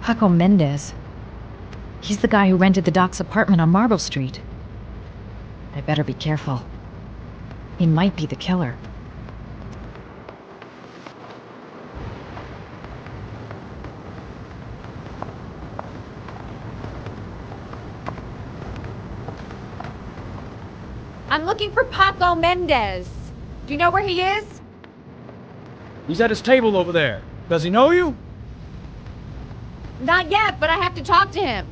Paco Mendez. He's the guy who rented the Doc's apartment on Marble Street. I better be careful. He might be the killer. I'm looking for Paco Mendez. Do you know where he is? He's at his table over there. Does he know you? Not yet, but I have to talk to him.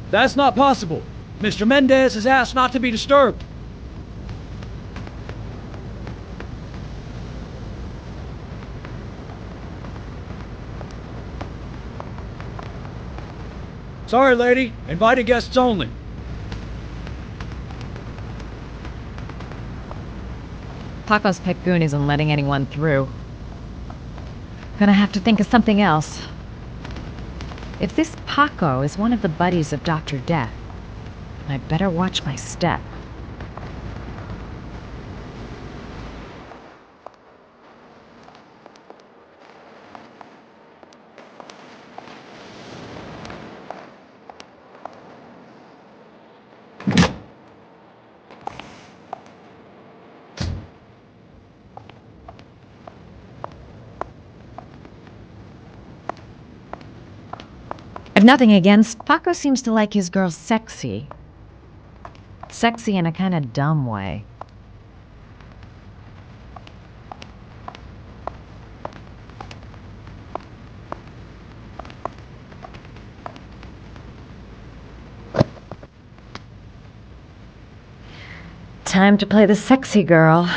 That's not possible. Mr. Mendez has asked not to be disturbed. Sorry, lady. Invited guests only. Paco's pet goon isn't letting anyone through. Gonna have to think of something else. If this Paco is one of the buddies of Dr. Death, I better watch my step. I've nothing against. Paco seems to like his girls sexy. Sexy in a kind of dumb way. Time to play the sexy girl.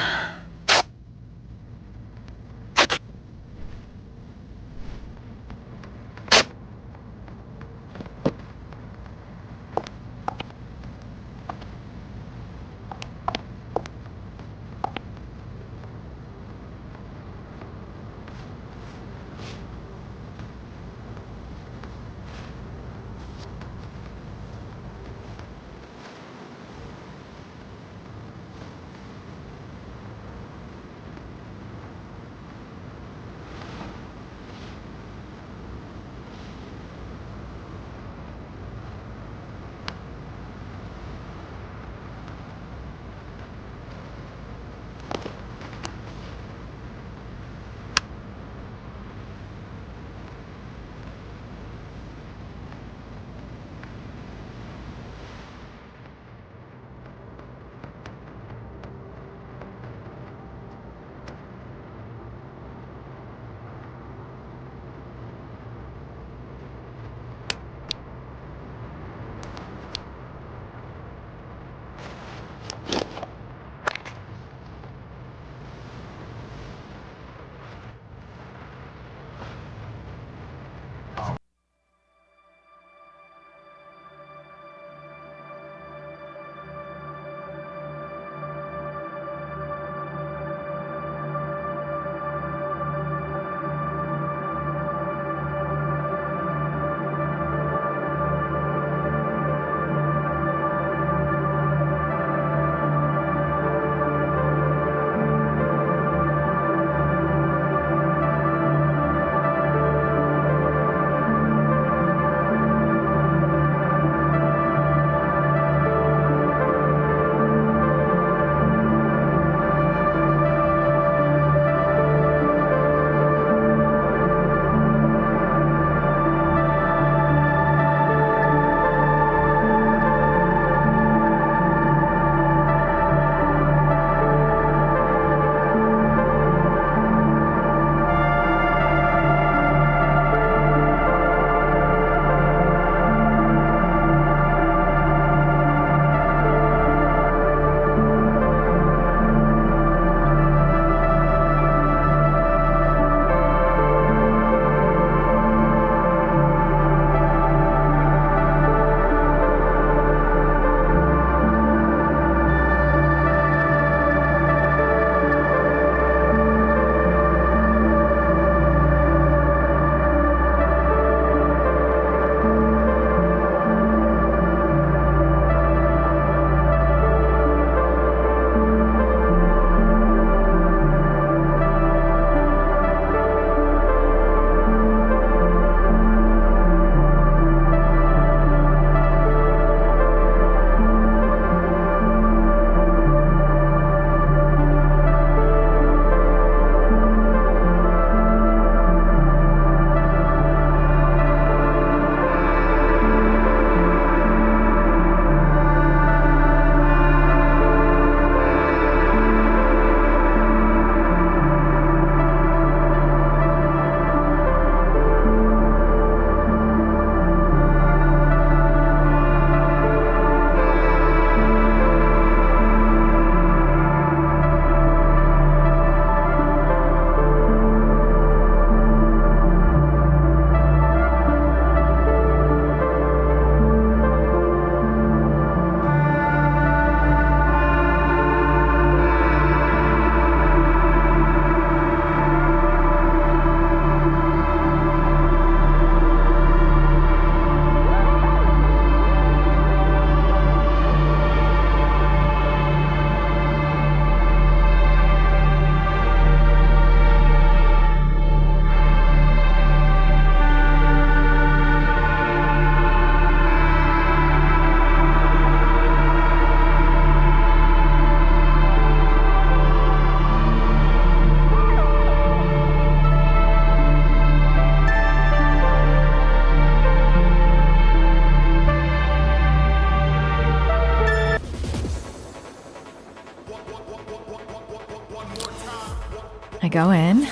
I go in,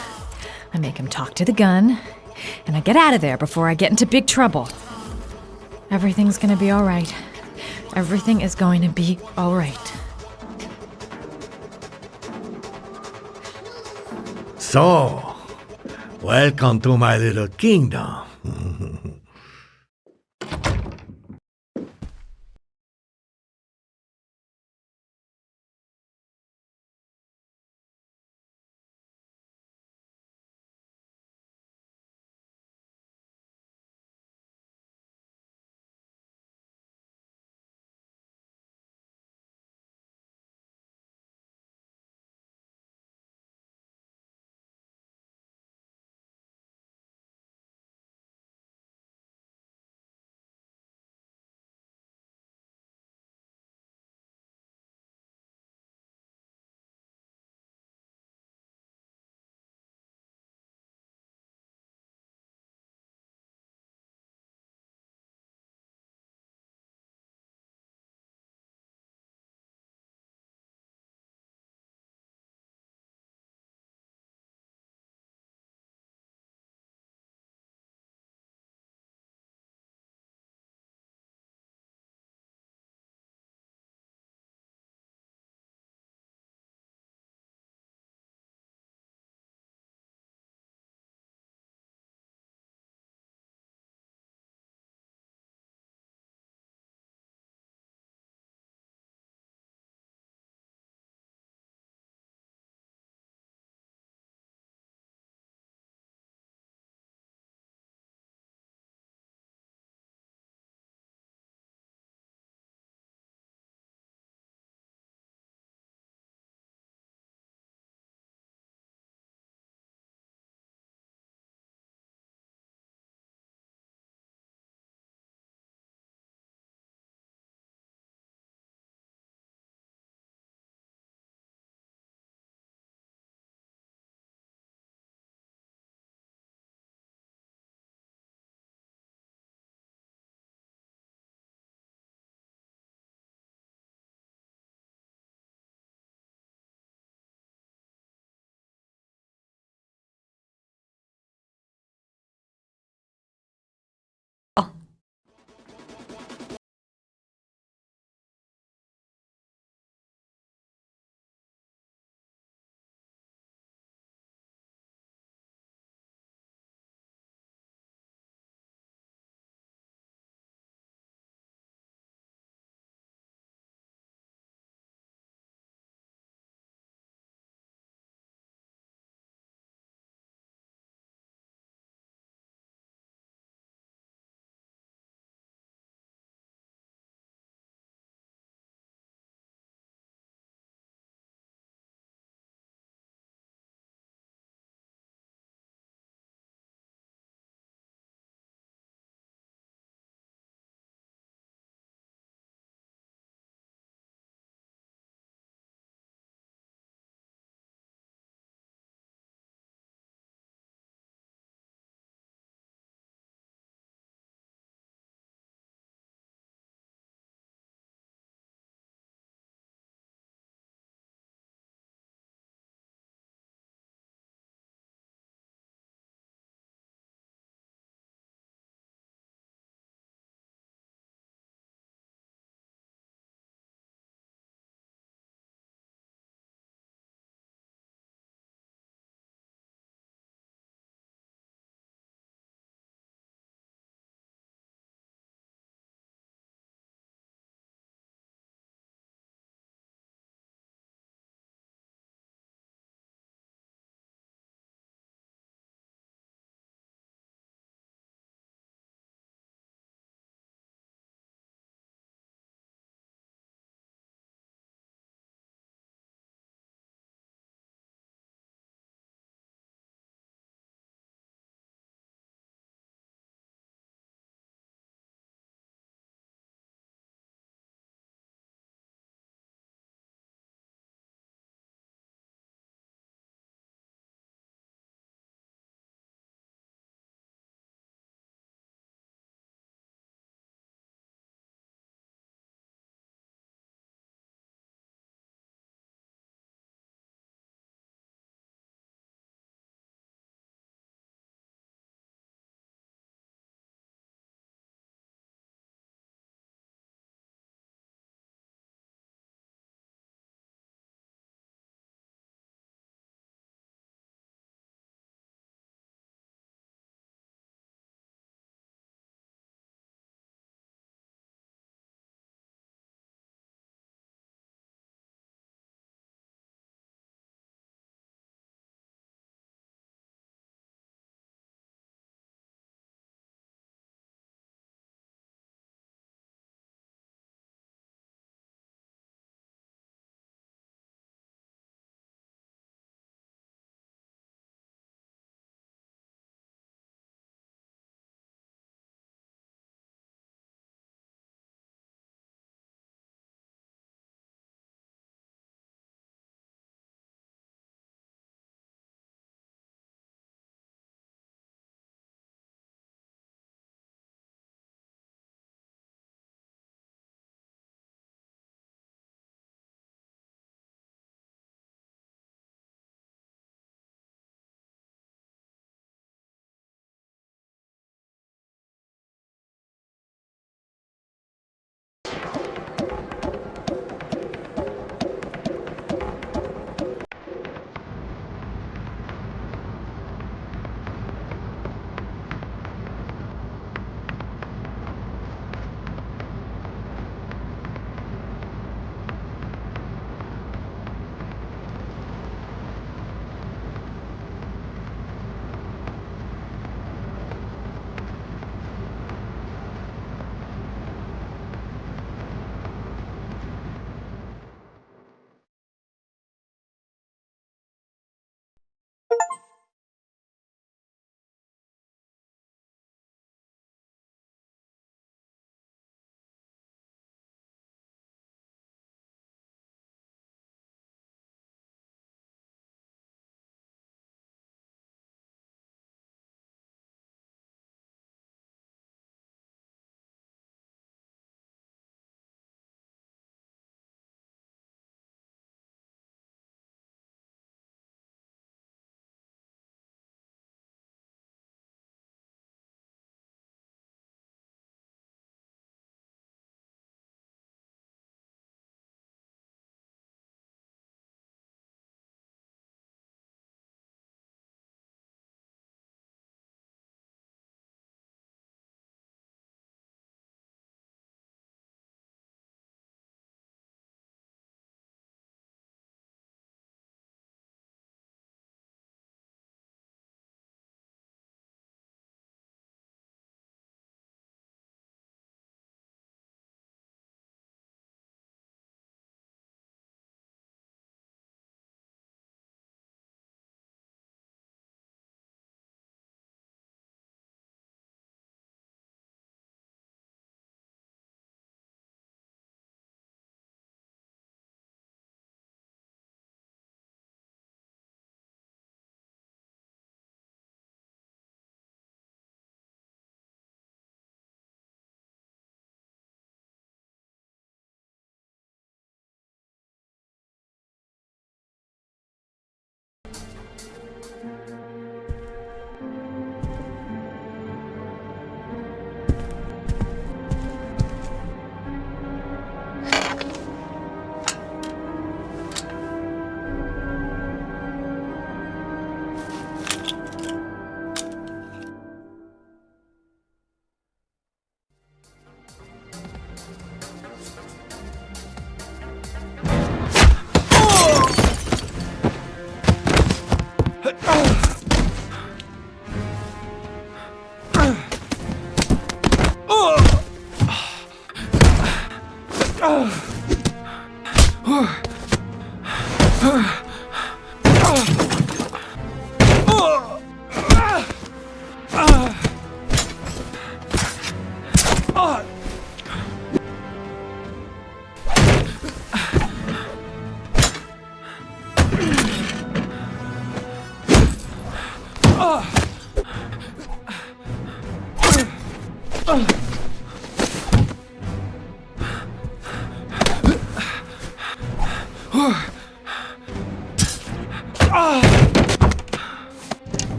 I make him talk to the gun, and I get out of there before I get into big trouble. Everything's gonna be alright. Everything is going to be alright. So, welcome to my little kingdom.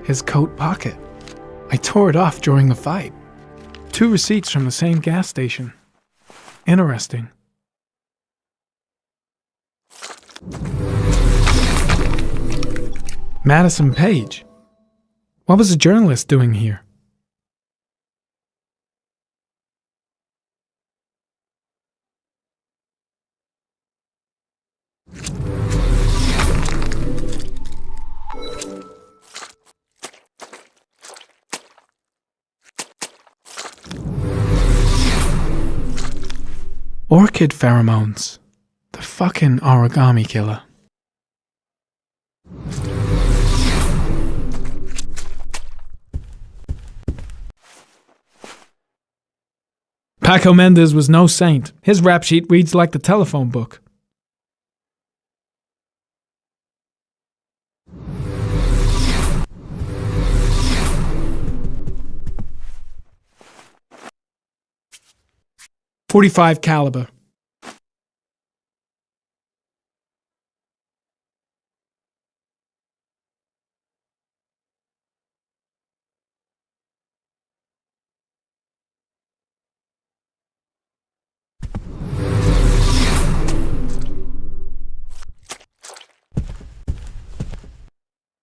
His coat pocket. I tore it off during the fight. 2 receipts from the same gas station. Interesting. Madison Page. What was a journalist doing here? Orchid pheromones. The fucking origami killer. Paco Mendez was no saint. His rap sheet reads like the telephone book. .45 caliber.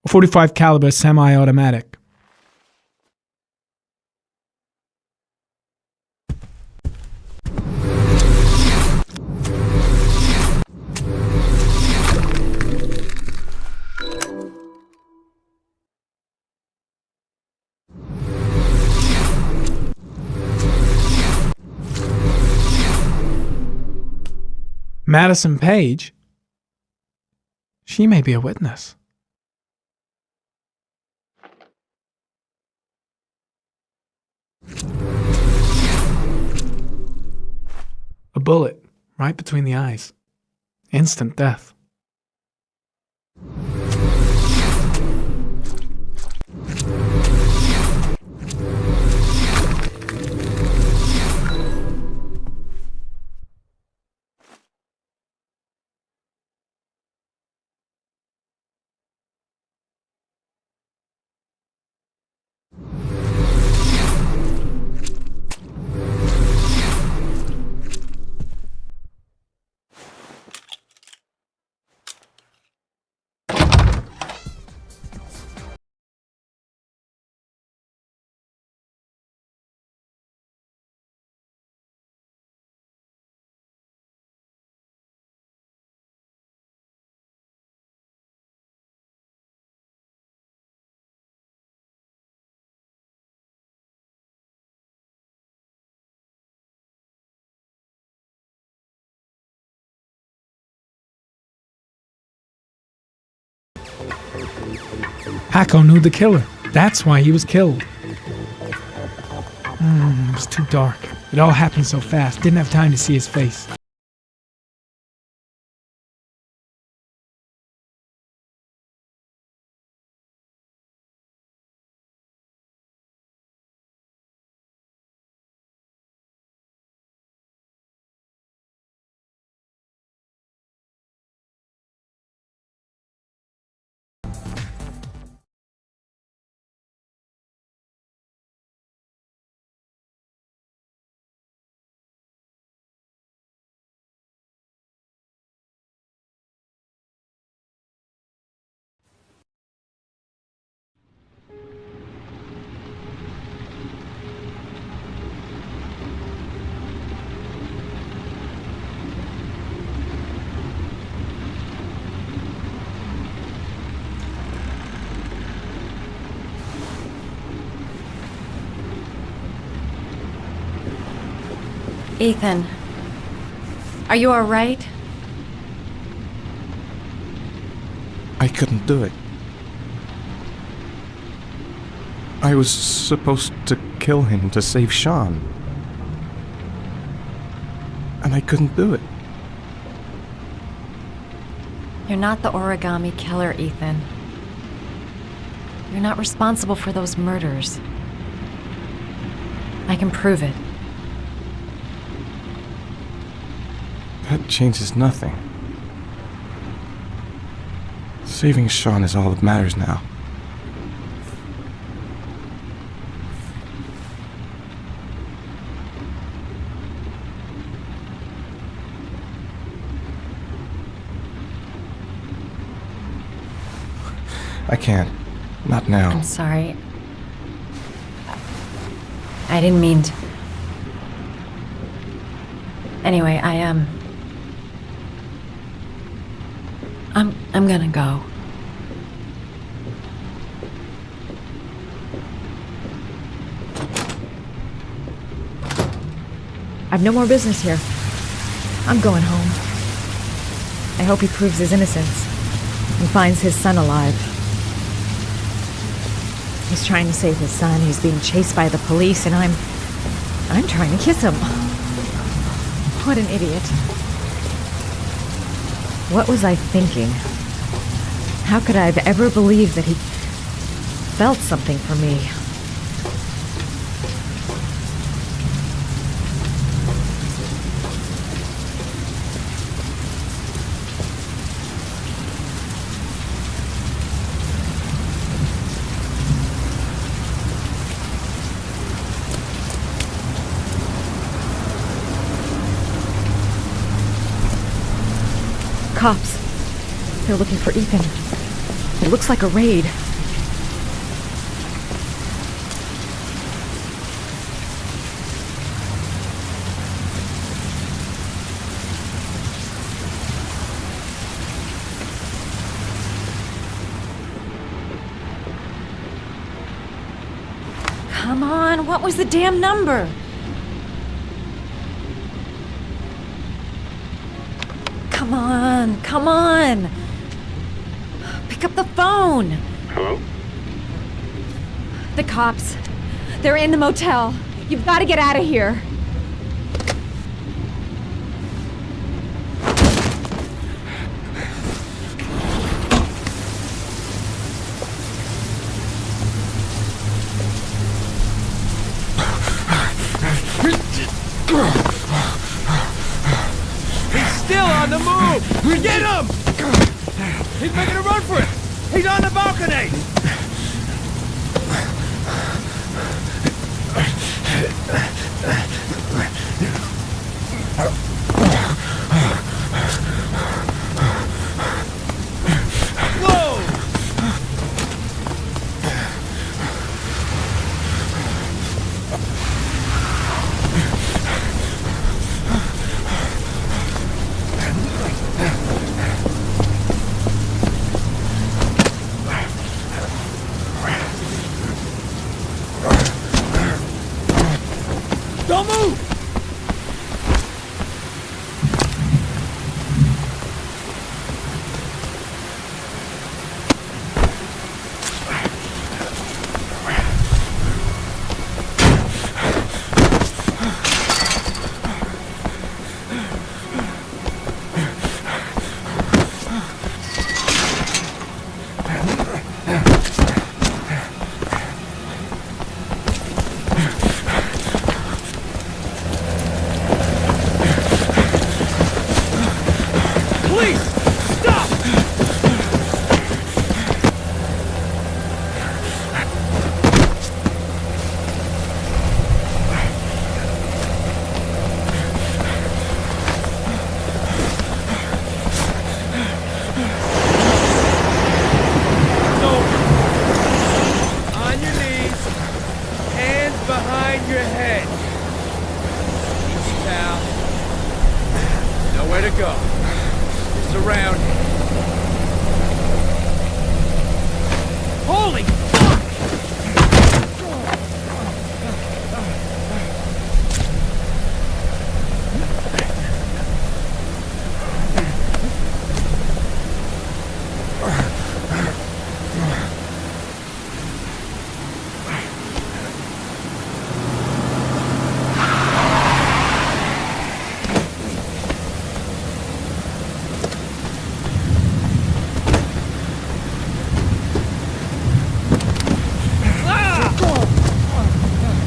.45 caliber semi-automatic. Madison Page? She may be a witness. A bullet right between the eyes. Instant death. Paco knew the killer. That's why he was killed. It was too dark. It all happened so fast. Didn't have time to see his face. Ethan, are you alright? I couldn't do it. I was supposed to kill him to save Sean. And I couldn't do it. You're not the origami killer, Ethan. You're not responsible for those murders. I can prove it. That changes nothing. Saving Sean is all that matters now. I can't. Not now. I'm sorry. I didn't mean to. Anyway, I'm gonna go. I've no more business here. I'm going home. I hope he proves his innocence and finds his son alive. He's trying to save his son. He's being chased by the police, and I'm trying to kiss him. What an idiot. What was I thinking? How could I have ever believed that he felt something for me? Cops. They're looking for Ethan. It looks like a raid. Come on, what was the damn number? Come on. Pick up the phone. Hello? The cops. They're in the motel. You've got to get out of here. on the move! Get him! He's making a run for it! He's on the balcony! Whoa! Don't move! Please, stop! So, on your knees, hands behind your head. Easy, pal. Nowhere to go. Around. Holy fuck!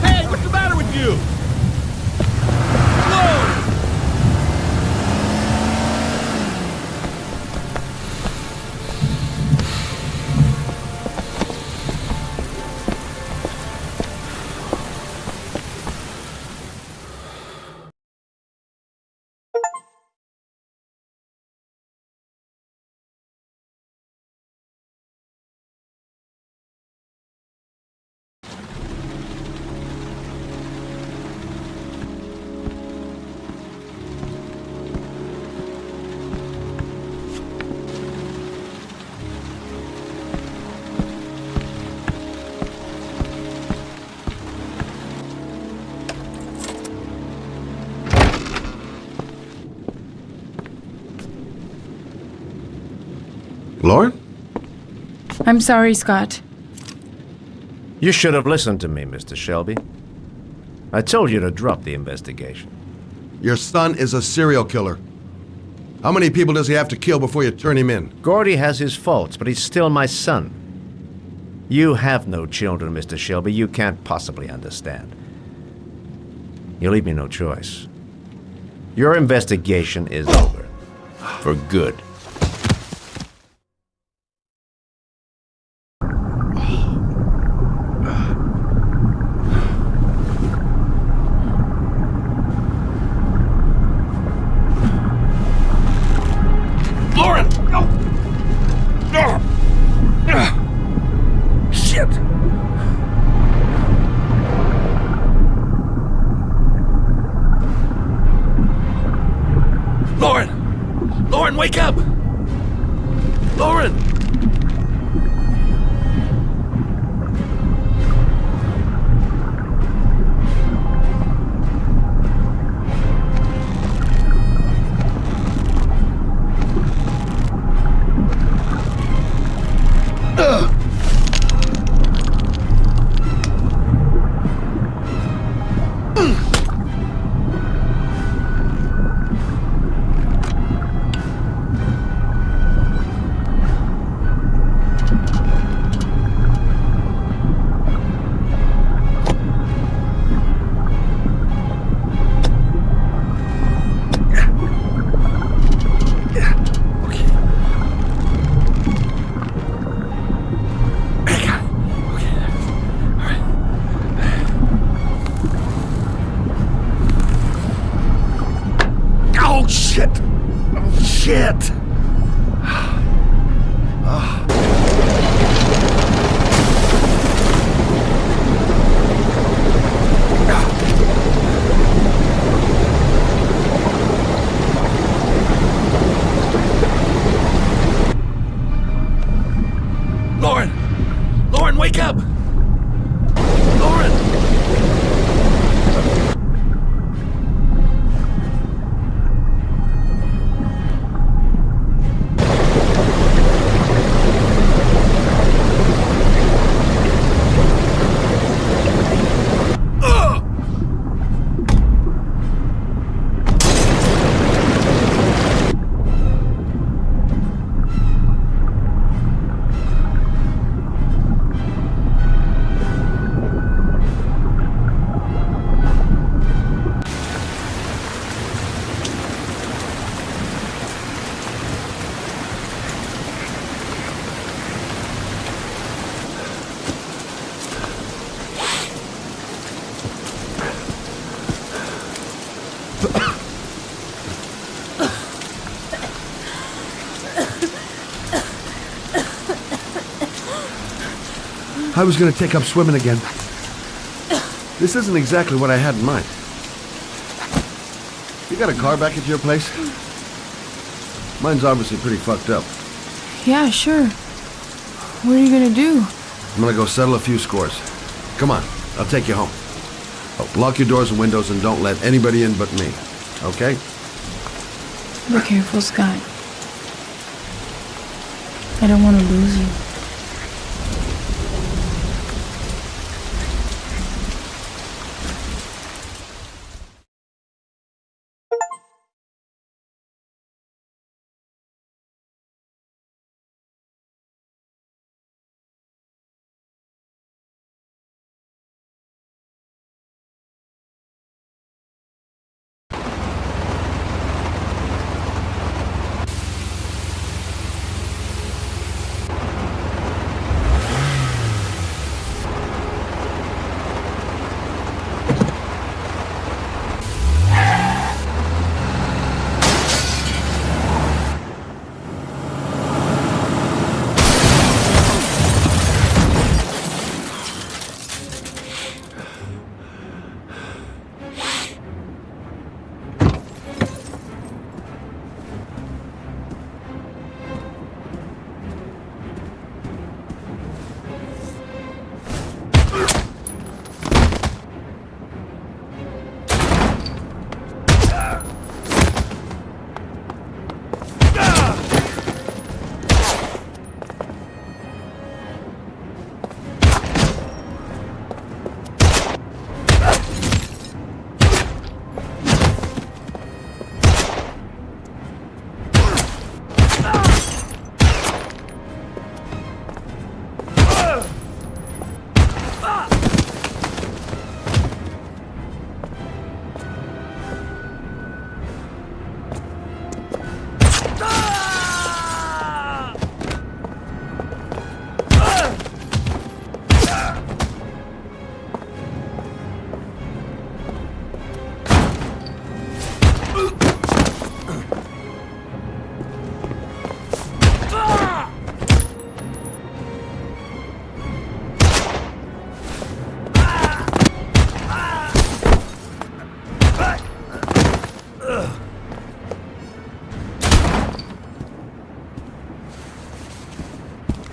Hey, what's the matter with you? Whoa! Lauren? I'm sorry, Scott. You should have listened to me, Mr. Shelby. I told you to drop the investigation. Your son is a serial killer. How many people does he have to kill before you turn him in? Gordy has his faults, but he's still my son. You have no children, Mr. Shelby. You can't possibly understand. You leave me no choice. Your investigation is over. For good. Lauren! No! Shit! Lauren! Lauren, wake up! Lauren! Shit! Oh, shit! Lauren! Lauren, wake up! Lauren! I was gonna take up swimming again. This isn't exactly what I had in mind. You got a car back at your place? Mine's obviously pretty fucked up. Yeah, sure. What are you gonna do? I'm gonna go settle a few scores. Come on, I'll take you home. Oh, lock your doors and windows and don't let anybody in but me. Okay? Be careful, Scott. I don't want to lose you.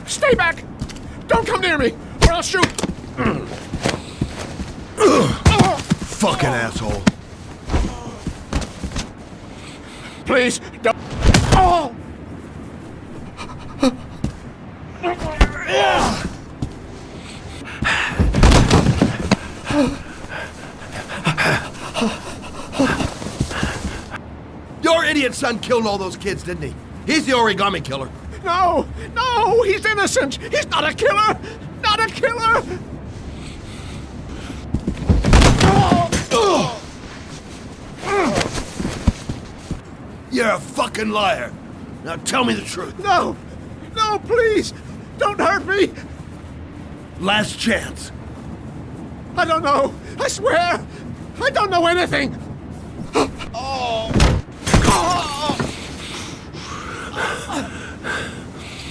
Stay back! Don't come near me, or I'll shoot! Fucking asshole. Please, don't... Oh! Your idiot son killed all those kids, didn't he? He's the origami killer. No! No! He's innocent! He's not a killer! Not a killer! You're a fucking liar. Now tell me the truth. No! No, please! Don't hurt me! Last chance. I don't know! I swear! I don't know anything! Oh!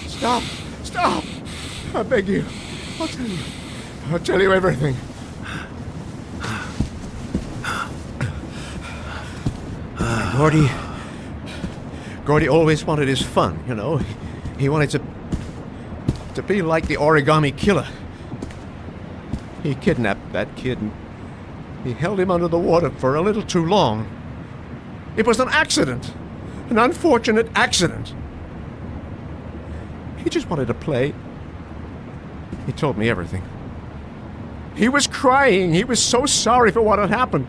Stop! Stop! I beg you. I'll tell you. I'll tell you everything. Gordy always wanted his fun, you know. He wanted to be like the Origami Killer. He kidnapped that kid and he held him under the water for a little too long. It was an accident. An unfortunate accident. He just wanted to play. He told me everything. He was crying. He was so sorry for what had happened.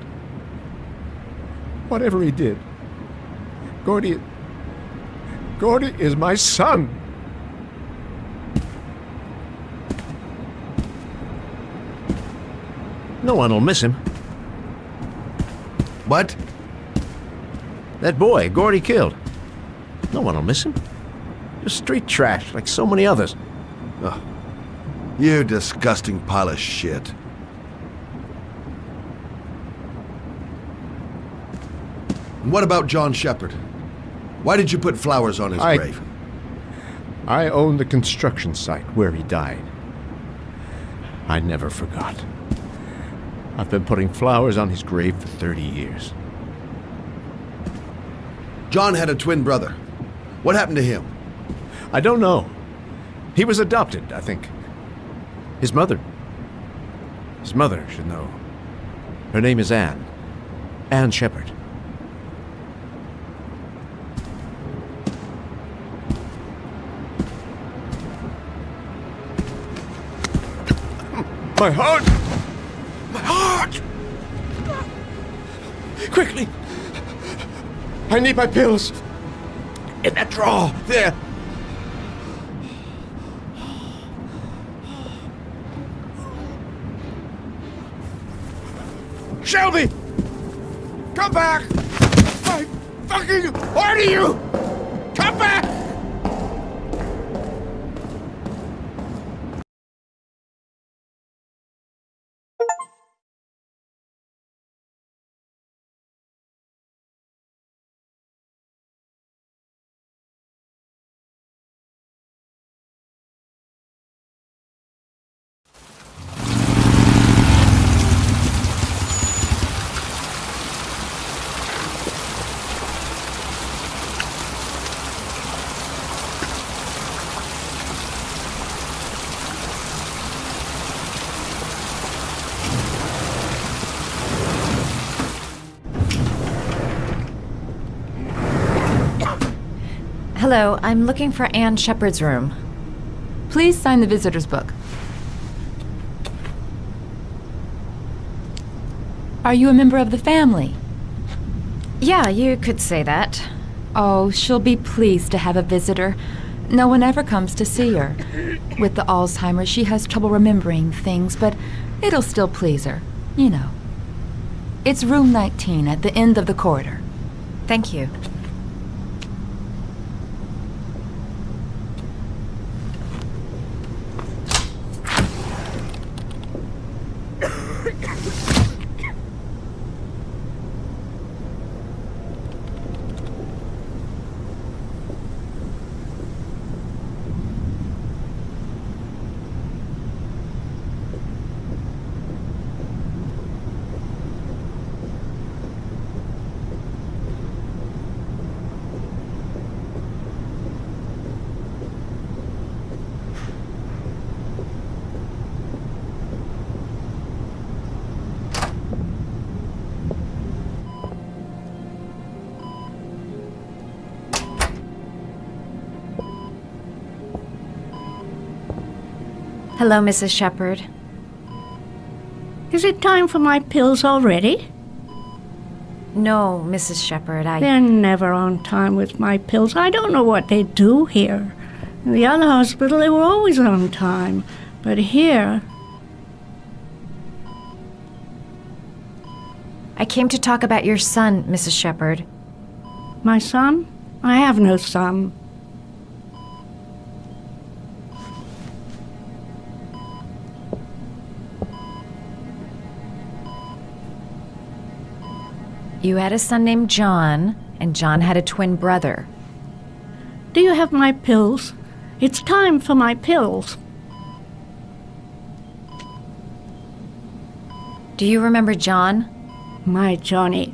Whatever he did, Gordy is my son. No one will miss him. What? That boy, Gordy killed. No one will miss him. Just street trash, like so many others. Oh, you disgusting pile of shit. And what about John Shepard? Why did you put flowers on his grave? I own the construction site where he died. I never forgot. I've been putting flowers on his grave for 30 years. John had a twin brother. What happened to him? I don't know. He was adopted, I think. His mother should know. Her name is Anne. Anne Shepard. My heart! My heart! Quickly! I need my pills! In that drawer! There! Shelby! Come back! I fucking order you! Come back! Hello, I'm looking for Anne Shepard's room. Please sign the visitor's book. Are you a member of the family? Yeah, you could say that. Oh, she'll be pleased to have a visitor. No one ever comes to see her. With the Alzheimer's, she has trouble remembering things, but it'll still please her, you know. It's room 19 at the end of the corridor. Thank you. Hello, Mrs. Shepard. Is it time for my pills already? No, Mrs. Shepard, They're never on time with my pills. I don't know what they do here. In the other hospital, they were always on time. But here... I came to talk about your son, Mrs. Shepard. My son? I have no son. You had a son named John. and John had a twin brother. Do you have my pills? It's time for my pills. Do you remember John? My Johnny.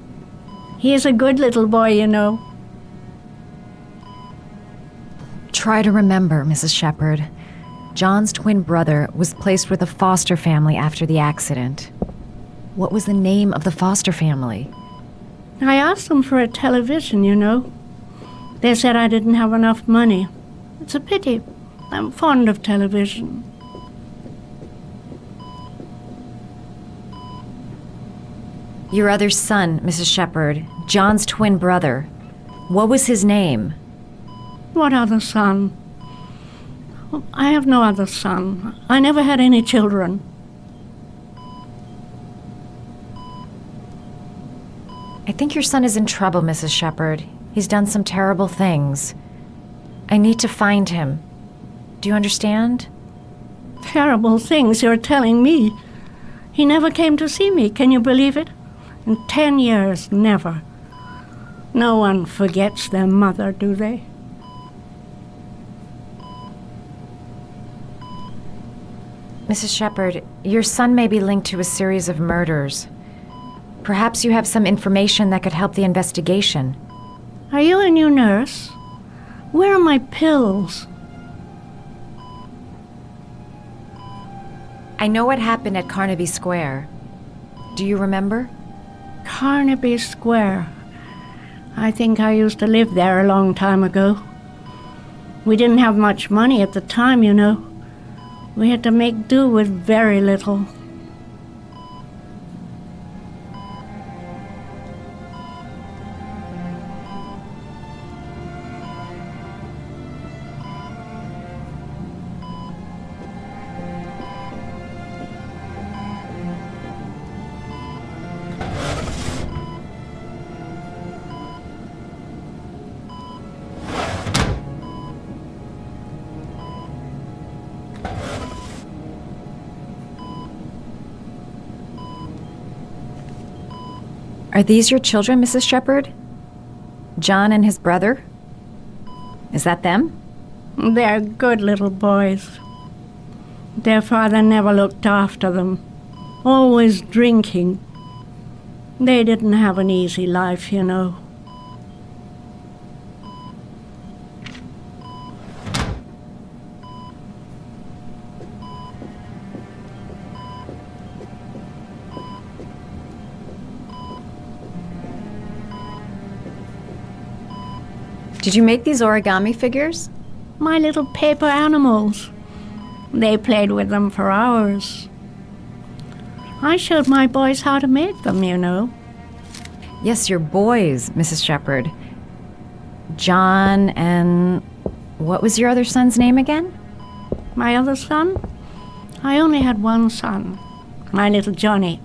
He is a good little boy, you know. Try to remember, Mrs. Shepherd. John's twin brother was placed with a foster family after the accident. What was the name of the foster family? I asked them for a television, you know. They said I didn't have enough money. It's a pity. I'm fond of television. Your other son, Mrs. Shepherd, John's twin brother. What was his name? What other son? I have no other son. I never had any children. I think your son is in trouble, Mrs. Shepherd. He's done some terrible things. I need to find him. Do you understand? Terrible things you're telling me. He never came to see me, can you believe it? In 10 years, never. No one forgets their mother, do they? Mrs. Shepherd, your son may be linked to a series of murders. Perhaps you have some information that could help the investigation. Are you a new nurse? Where are my pills? I know what happened at Carnaby Square. Do you remember? Carnaby Square. I think I used to live there a long time ago. We didn't have much money at the time, you know. We had to make do with very little. Are these your children, Mrs. Shepherd? John and his brother? Is that them? They're good little boys. Their father never looked after them. Always drinking. They didn't have an easy life, you know. Did you make these origami figures? My little paper animals. They played with them for hours. I showed my boys how to make them, you know. Yes, your boys, Mrs. Shepherd. John and... what was your other son's name again? My other son? I only had one son. My little Johnny.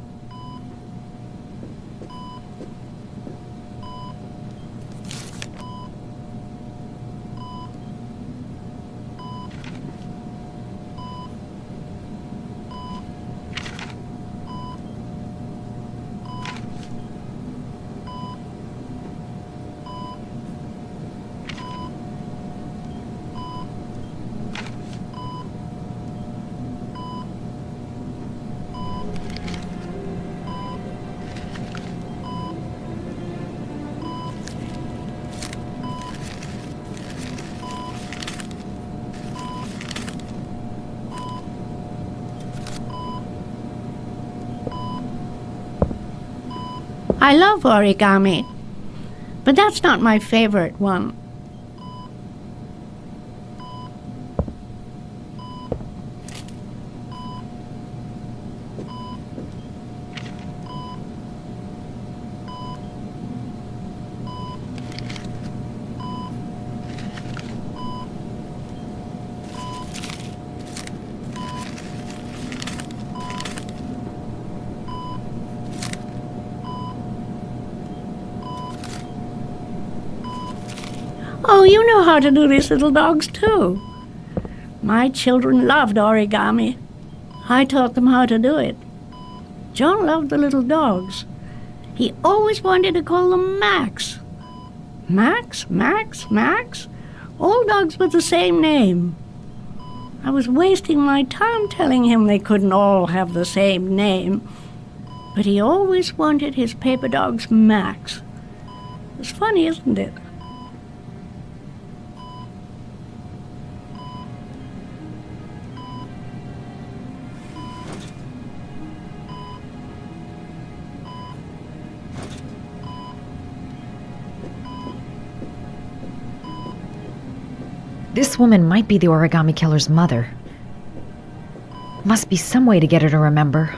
I love origami, but that's not my favorite one. Oh, you know how to do these little dogs, too. My children loved origami. I taught them how to do it. John loved the little dogs. He always wanted to call them Max. Max, Max, Max? All dogs with the same name. I was wasting my time telling him they couldn't all have the same name. But he always wanted his paper dog's Max. It's funny, isn't it? This woman might be the origami killer's mother. Must be some way to get her to remember.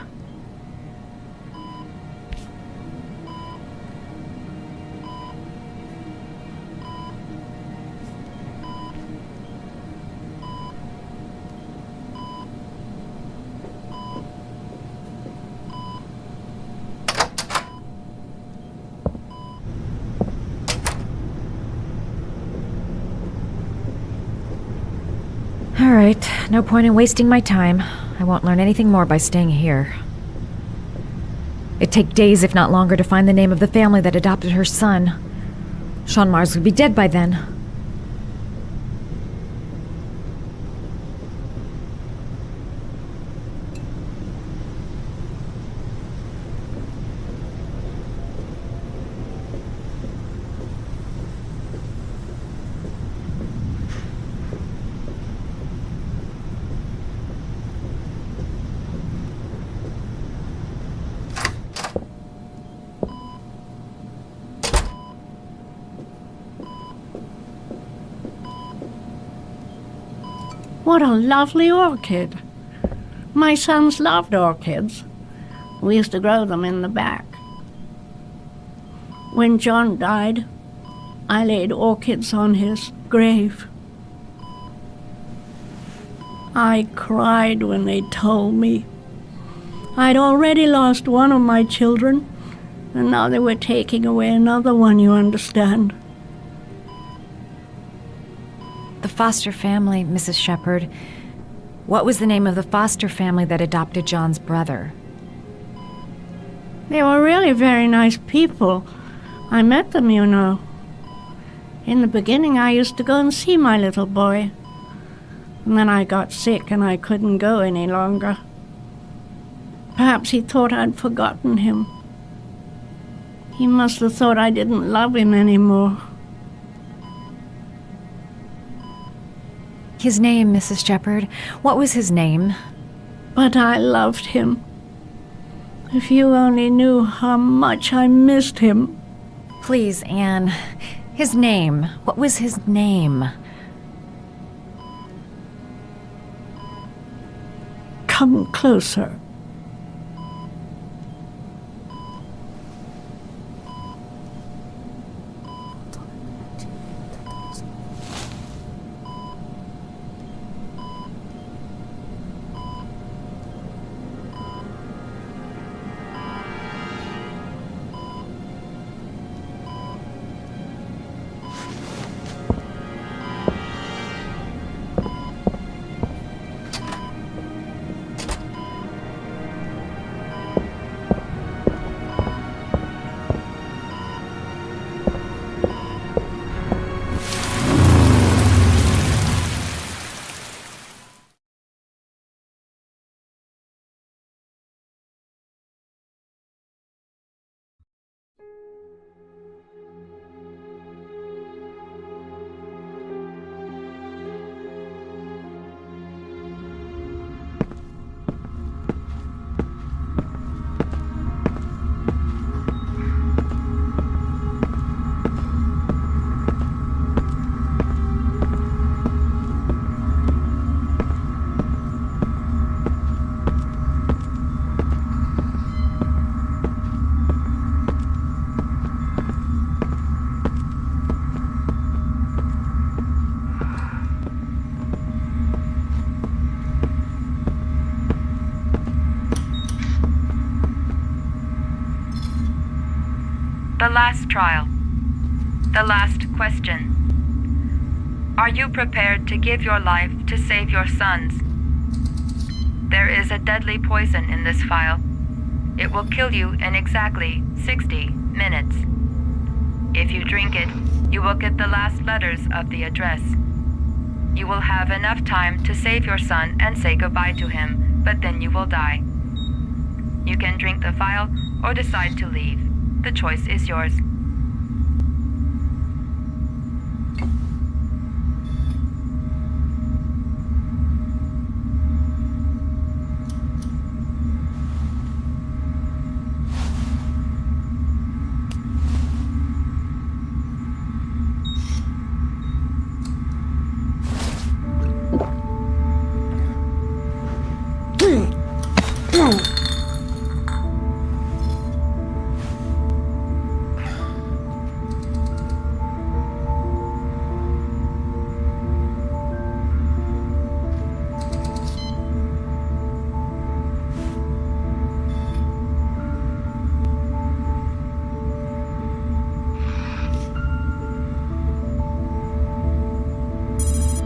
All right, no point in wasting my time. I won't learn anything more by staying here. It'd take days, if not longer, to find the name of the family that adopted her son. Sean Mars would be dead by then. What a lovely orchid. My sons loved orchids. We used to grow them in the back. When John died, I laid orchids on his grave. I cried when they told me. I'd already lost one of my children, and now they were taking away another one, you understand. The foster family, Mrs. Shepherd. What was the name of the foster family that adopted John's brother? They were really very nice people. I met them, you know. In the beginning, I used to go and see my little boy. And then I got sick and I couldn't go any longer. Perhaps he thought I'd forgotten him. He must have thought I didn't love him anymore. His name, Mrs. Shepherd. What was his name? But I loved him. If you only knew how much I missed him. Please, Anne. His name. What was his name? Come closer. The last trial. The last question. Are you prepared to give your life to save your sons? There is a deadly poison in this vial. It will kill you in exactly 60 minutes. If you drink it, you will get the last letters of the address. You will have enough time to save your son and say goodbye to him, but then you will die. You can drink the vial or decide to leave. The choice is yours.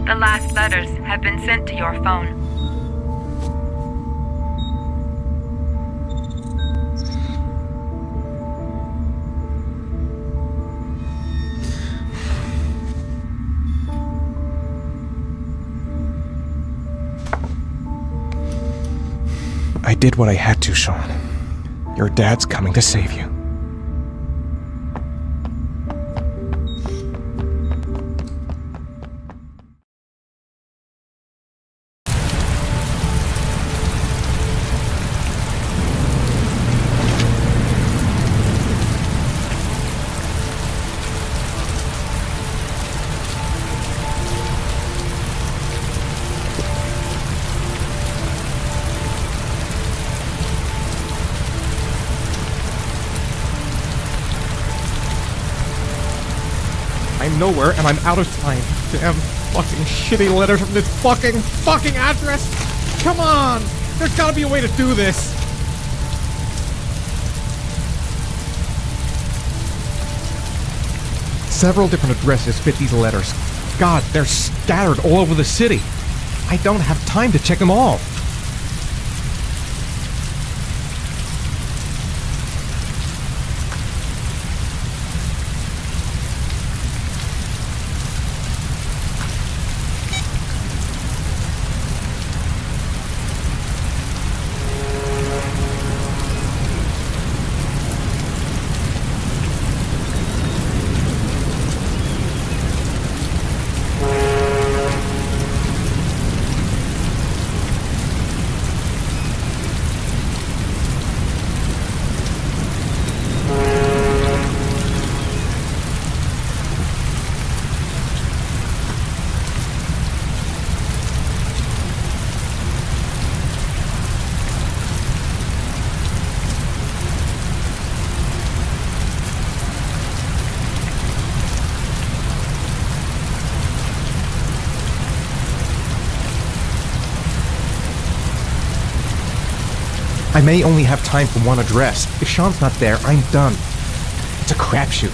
The last letters have been sent to your phone. I did what I had to, Sean. Your dad's coming to save you. I'm nowhere and I'm out of time. Damn fucking shitty letters from this fucking address. Come on! There's gotta be a way to do this. Several different addresses fit these letters. God, they're scattered all over the city. I don't have time to check them all. I may only have time for one address. If Sean's not there, I'm done. It's a crapshoot.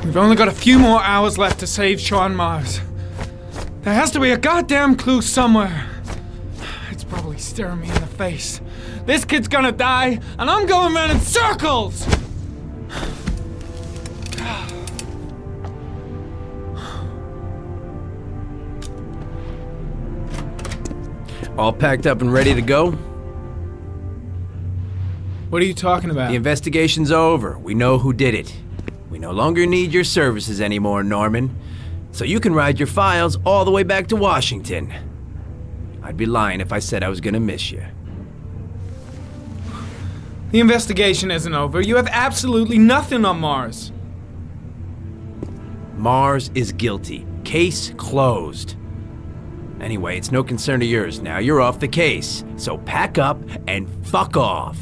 We've only got a few more hours left to save Sean Mars. There has to be a goddamn clue somewhere. It's probably staring me in the face. This kid's gonna die, and I'm going around in circles! All packed up and ready to go? What are you talking about? The investigation's over. We know who did it. We no longer need your services anymore, Norman. So you can ride your files all the way back to Washington. I'd be lying if I said I was gonna miss you. The investigation isn't over. You have absolutely nothing on Mars. Mars is guilty. Case closed. Anyway, it's no concern of yours now. You're off the case. So pack up and fuck off.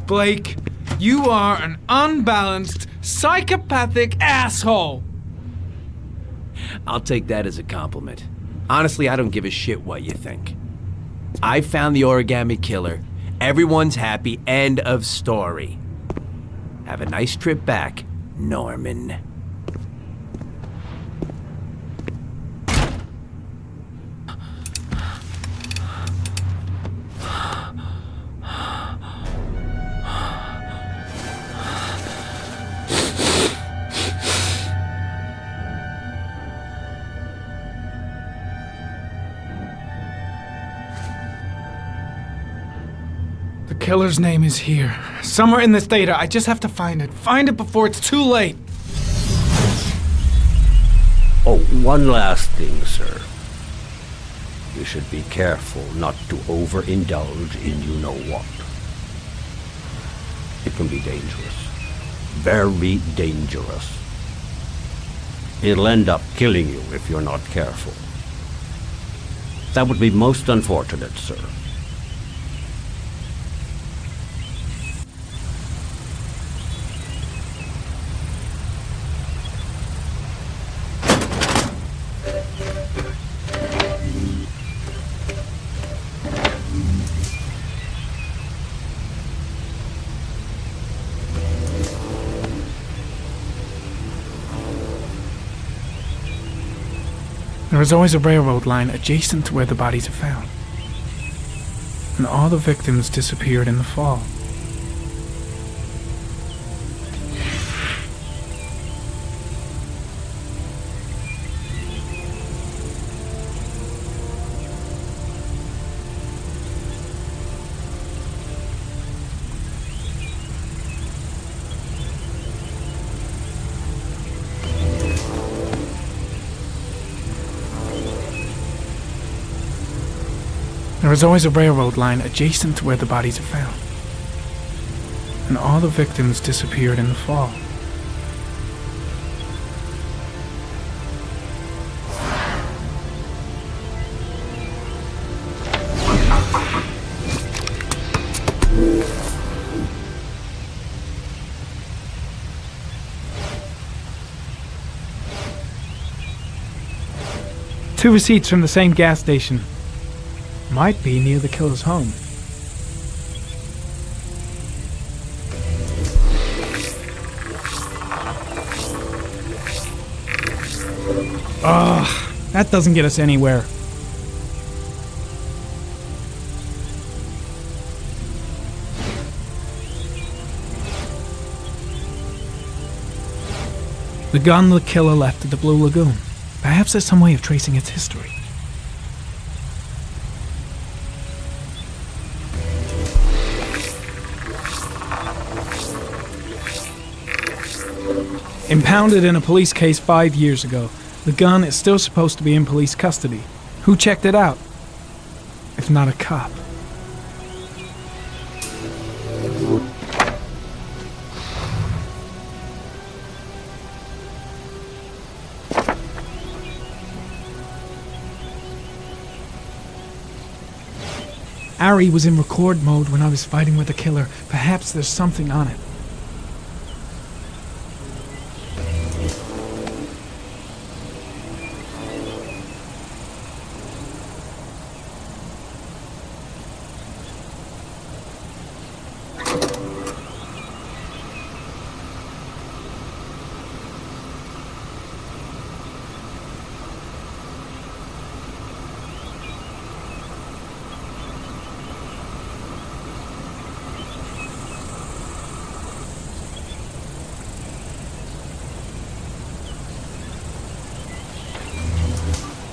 Blake, you are an unbalanced, psychopathic asshole. I'll take that as a compliment. Honestly, I don't give a shit what you think. I found the origami killer. Everyone's happy. End of story. Have a nice trip back, Norman. The killer's name is here. Somewhere in this data. I just have to find it. Find it before it's too late. Oh, one last thing, sir. You should be careful not to overindulge in you-know-what. It can be dangerous. Very dangerous. It'll end up killing you if you're not careful. That would be most unfortunate, sir. There is always a railroad line adjacent to where the bodies are found. And all the victims disappeared in the fall. There is always a railroad line adjacent to where the bodies are found. And all the victims disappeared in the fall. Two receipts from the same gas station. Might be near the killer's home. Ugh, that doesn't get us anywhere. The gun the killer left at the Blue Lagoon. Perhaps there's some way of tracing its history. Impounded in a police case 5 years ago, the gun is still supposed to be in police custody. Who checked it out? If not a cop. Ari was in record mode when I was fighting with the killer. Perhaps there's something on it.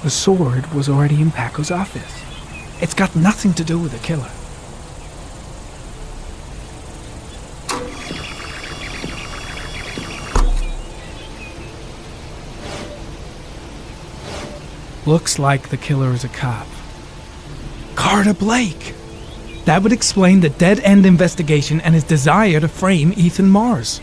The sword was already in Paco's office. It's got nothing to do with the killer. Looks like the killer is a cop. Carter Blake! That would explain the dead-end investigation and his desire to frame Ethan Mars.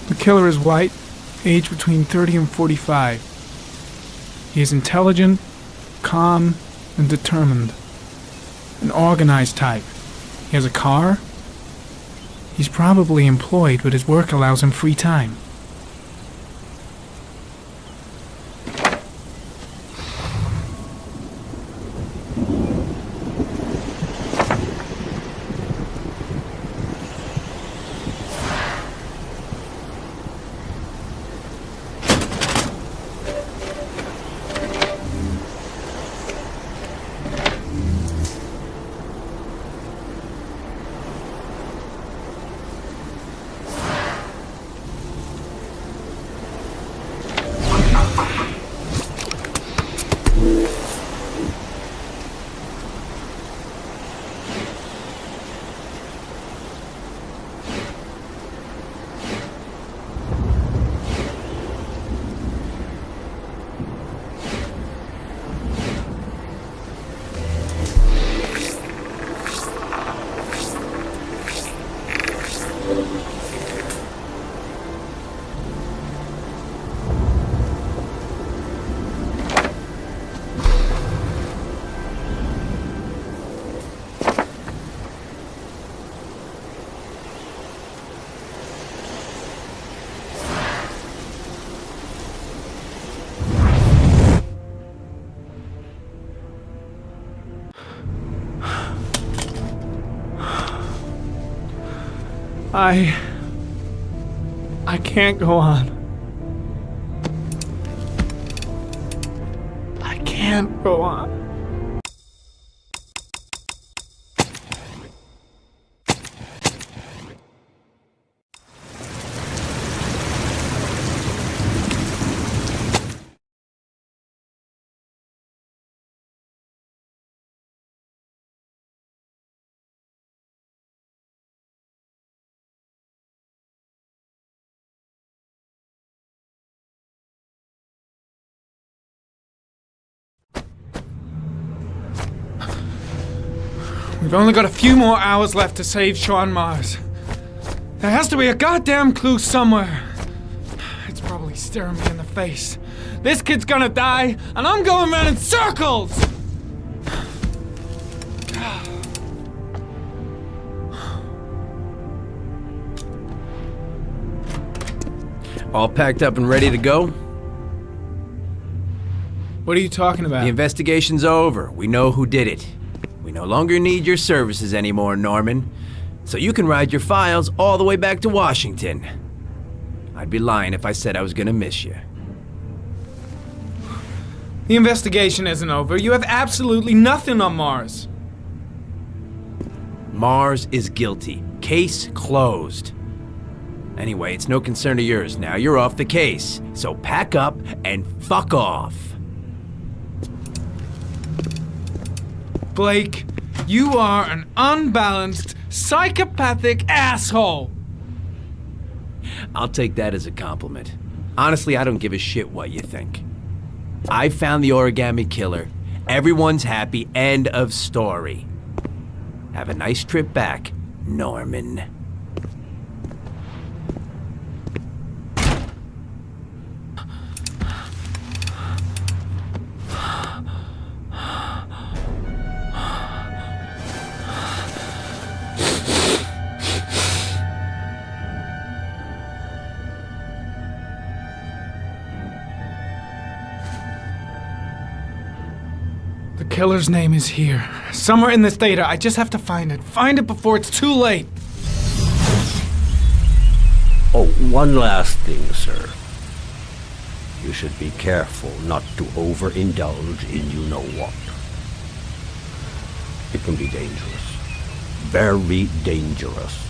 The killer is white, aged between 30 and 45. He is intelligent, calm, and determined. An organized type. He has a car. He's probably employed, but his work allows him free time. I can't go on. I can't go on. We've only got a few more hours left to save Sean Mars. There has to be a goddamn clue somewhere. It's probably staring me in the face. This kid's gonna die, and I'm going around in circles! All packed up and ready to go? What are you talking about? The investigation's over. We know who did it. We no longer need your services anymore, Norman. So you can ride your files all the way back to Washington. I'd be lying if I said I was gonna miss you. The investigation isn't over. You have absolutely nothing on Mars. Mars is guilty. Case closed. Anyway, it's no concern of yours now. You're off the case. So pack up and fuck off. Blake, you are an unbalanced, psychopathic asshole! I'll take that as a compliment. Honestly, I don't give a shit what you think. I found the origami killer. Everyone's happy. End of story. Have a nice trip back, Norman. The killer's name is here. Somewhere in this data. I just have to find it. Find it before it's too late. Oh, one last thing, sir. You should be careful not to overindulge in you-know-what. It can be dangerous. Very dangerous.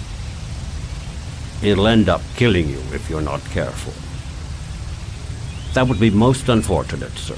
It'll end up killing you if you're not careful. That would be most unfortunate, sir.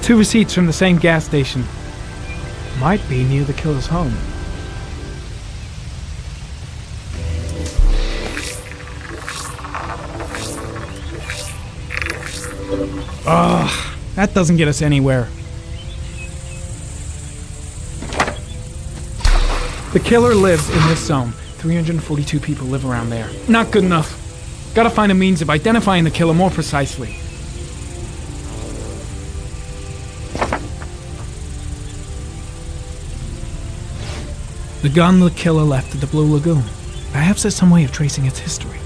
Two receipts from the same gas station. Might be near the killer's home. Ugh, that doesn't get us anywhere. The killer lives in this zone. 342 people live around there. Not good enough. Gotta find a means of identifying the killer more precisely. The gun the killer left at the Blue Lagoon. Perhaps there's some way of tracing its history.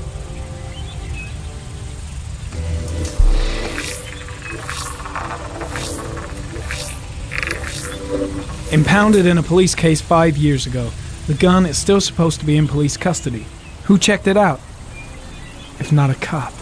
Impounded in a police case 5 years ago, the gun is still supposed to be in police custody. Who checked it out? If not a cop.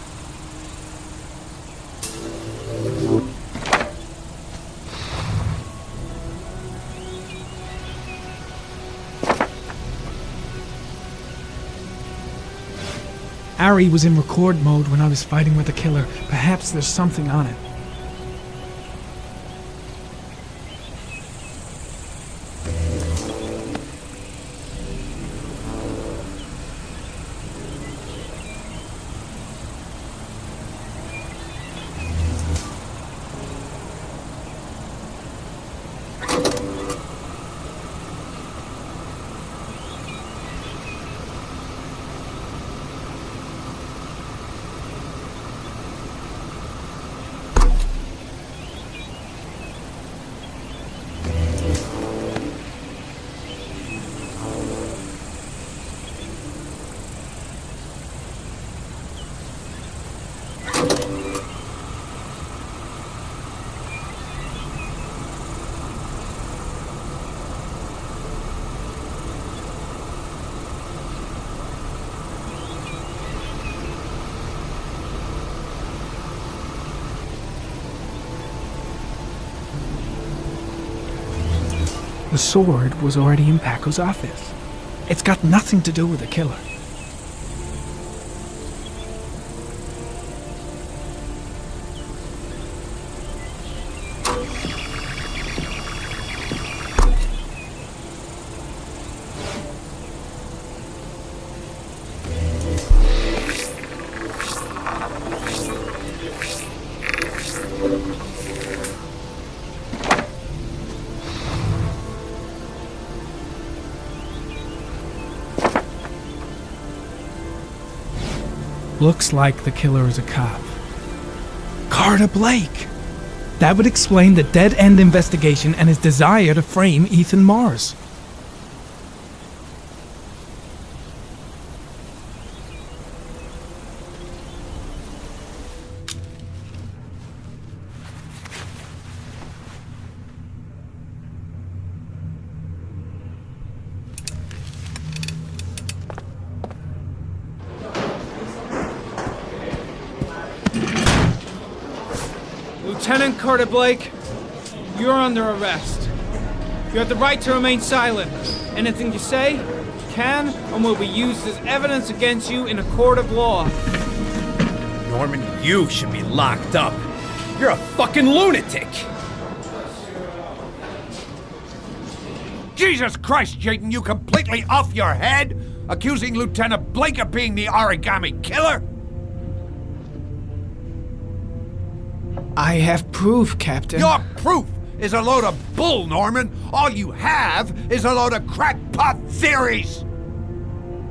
Ari was in record mode when I was fighting with the killer. Perhaps there's something on it. The sword was already in Paco's office. It's got nothing to do with the killer. Looks like the killer is a cop. Carter Blake! That would explain the dead-end investigation and his desire to frame Ethan Mars. Lieutenant Carter Blake, you're under arrest. You have the right to remain silent. Anything you say can and will be used as evidence against you in a court of law. Norman, you should be locked up. You're a fucking lunatic. Jesus Christ, Jayden, you completely off your head? Accusing Lieutenant Blake of being the origami killer? I have proof, Captain. Your proof is a load of bull, Norman. All you have is a load of crackpot theories.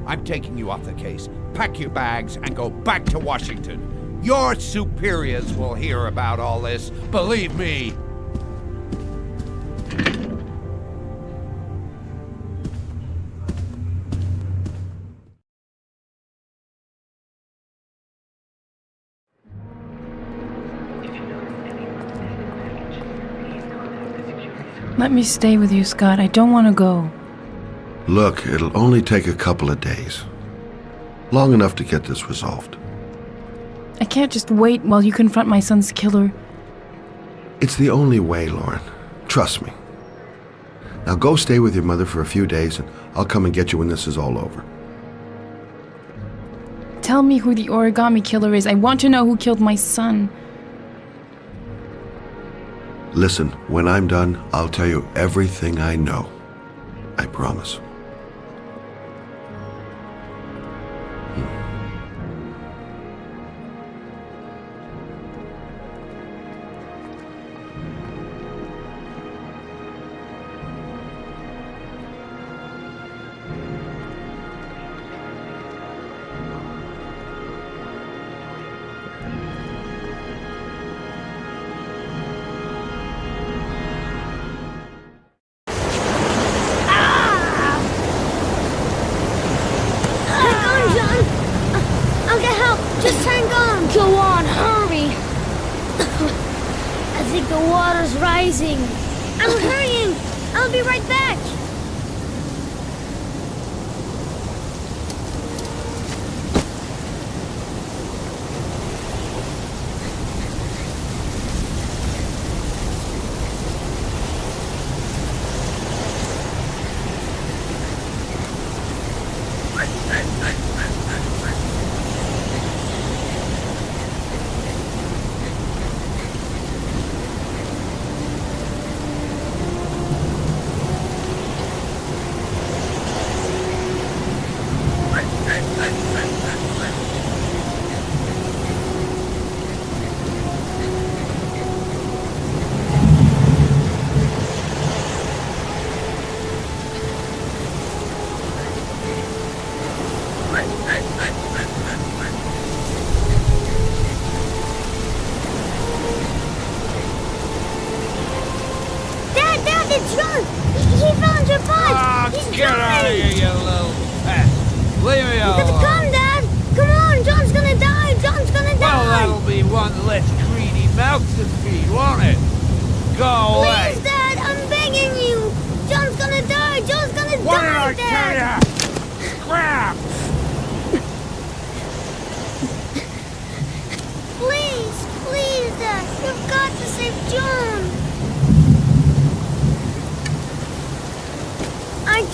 I'm taking you off the case. Pack your bags and go back to Washington. Your superiors will hear about all this, believe me. Let me stay with you, Scott. I don't want to go. Look, it'll only take a couple of days. Long enough to get this resolved. I can't just wait while you confront my son's killer. It's the only way, Lauren. Trust me. Now go stay with your mother for a few days, and I'll come and get you when this is all over. Tell me who the origami killer is. I want to know who killed my son. Listen, when I'm done, I'll tell you everything I know. I promise. I'm hurrying! I'll be right back!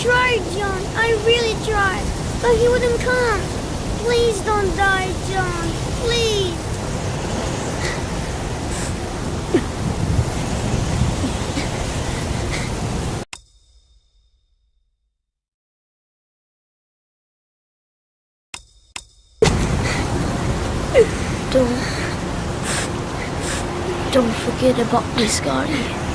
tried, John. I really tried. But he wouldn't come. Please don't die, John. Please. Don't forget about me, Scotty.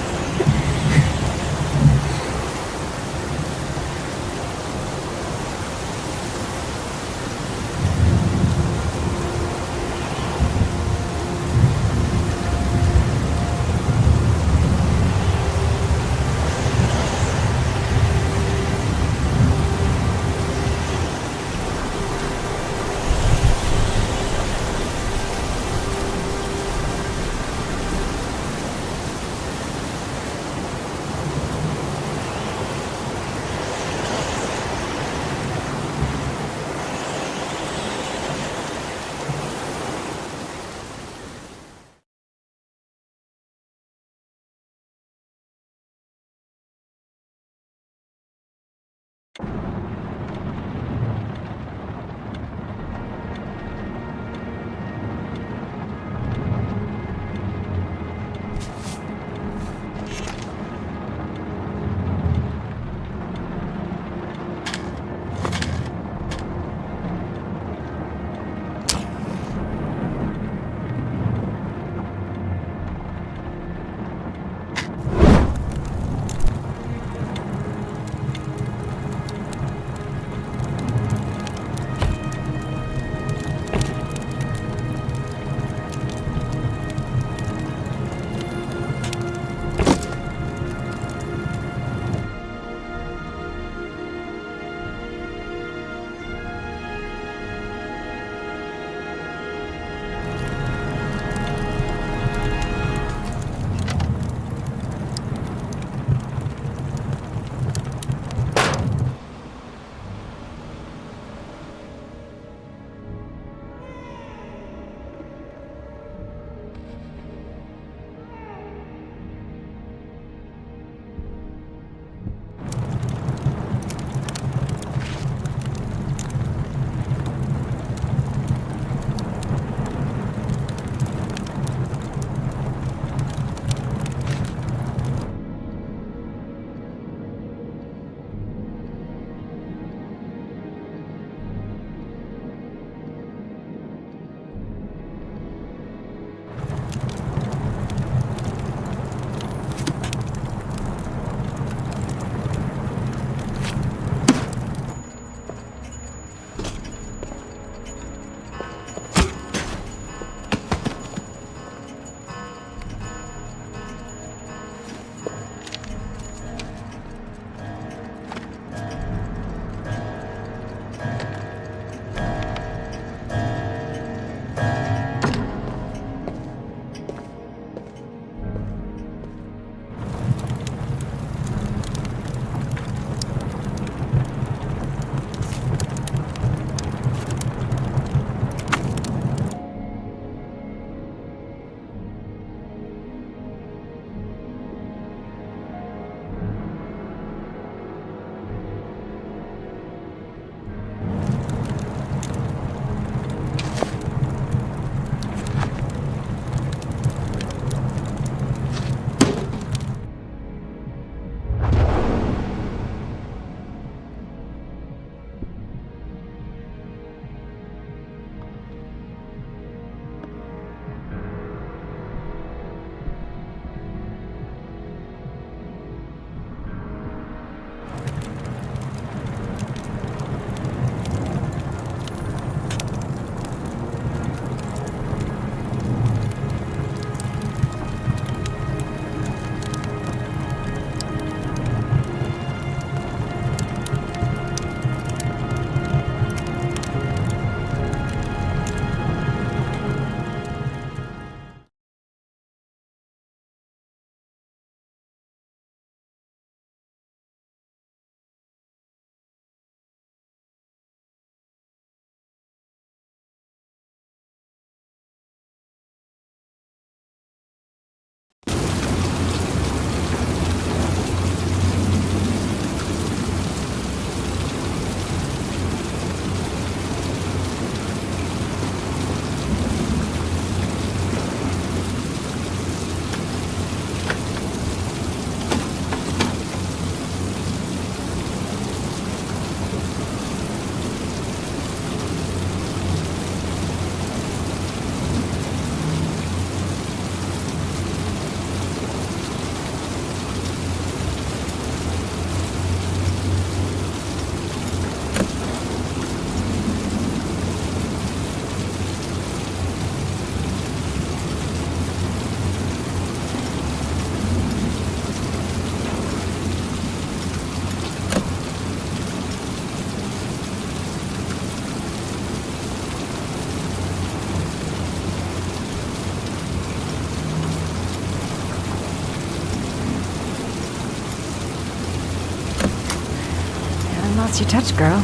Lost your touch, girl.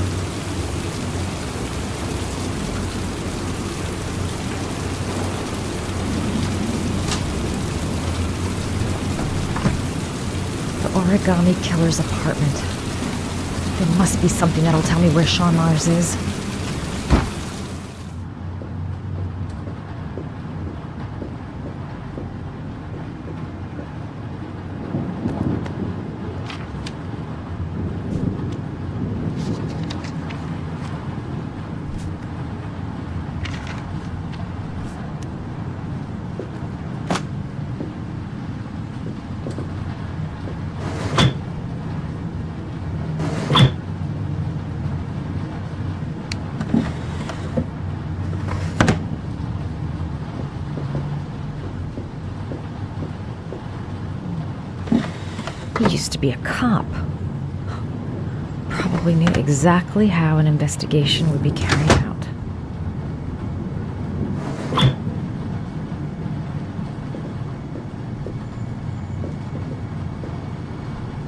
The Origami Killer's apartment. There must be something that'll tell me where Sean Mars is. He used to be a cop. Probably knew exactly how an investigation would be carried out.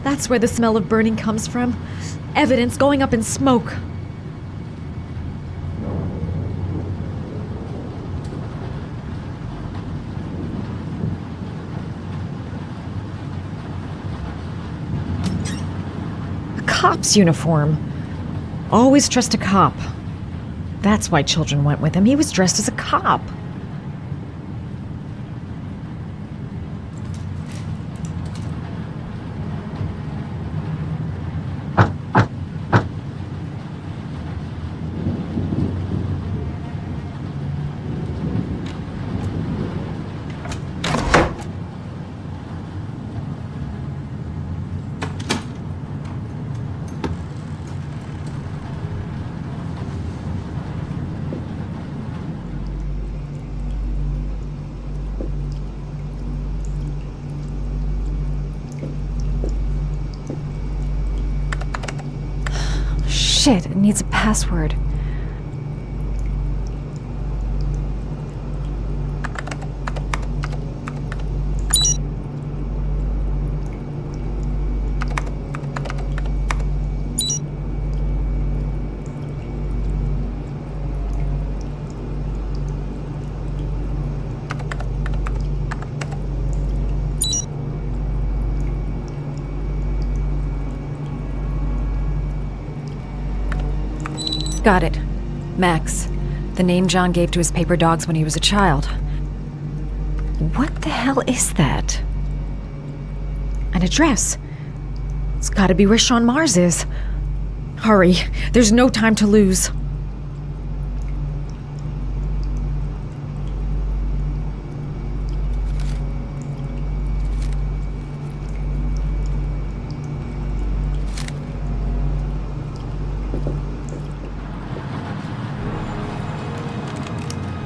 That's where the smell of burning comes from. Evidence going up in smoke. Cop's uniform. Always trust a cop. That's why children went with him. He was dressed as a cop. Shit, it needs a password. Got it. Max. The name John gave to his paper dogs when he was a child. What the hell is that? An address. It's gotta be where Sean Mars is. Hurry. There's no time to lose.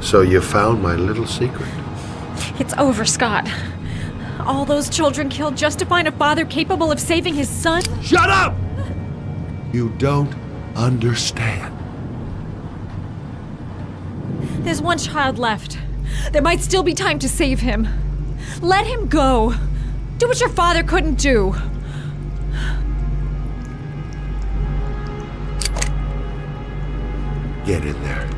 So you found my little secret. It's over, Scott. All those children killed just to find a father capable of saving his son? Shut up! You don't understand. There's one child left. There might still be time to save him. Let him go. Do what your father couldn't do. Get in there.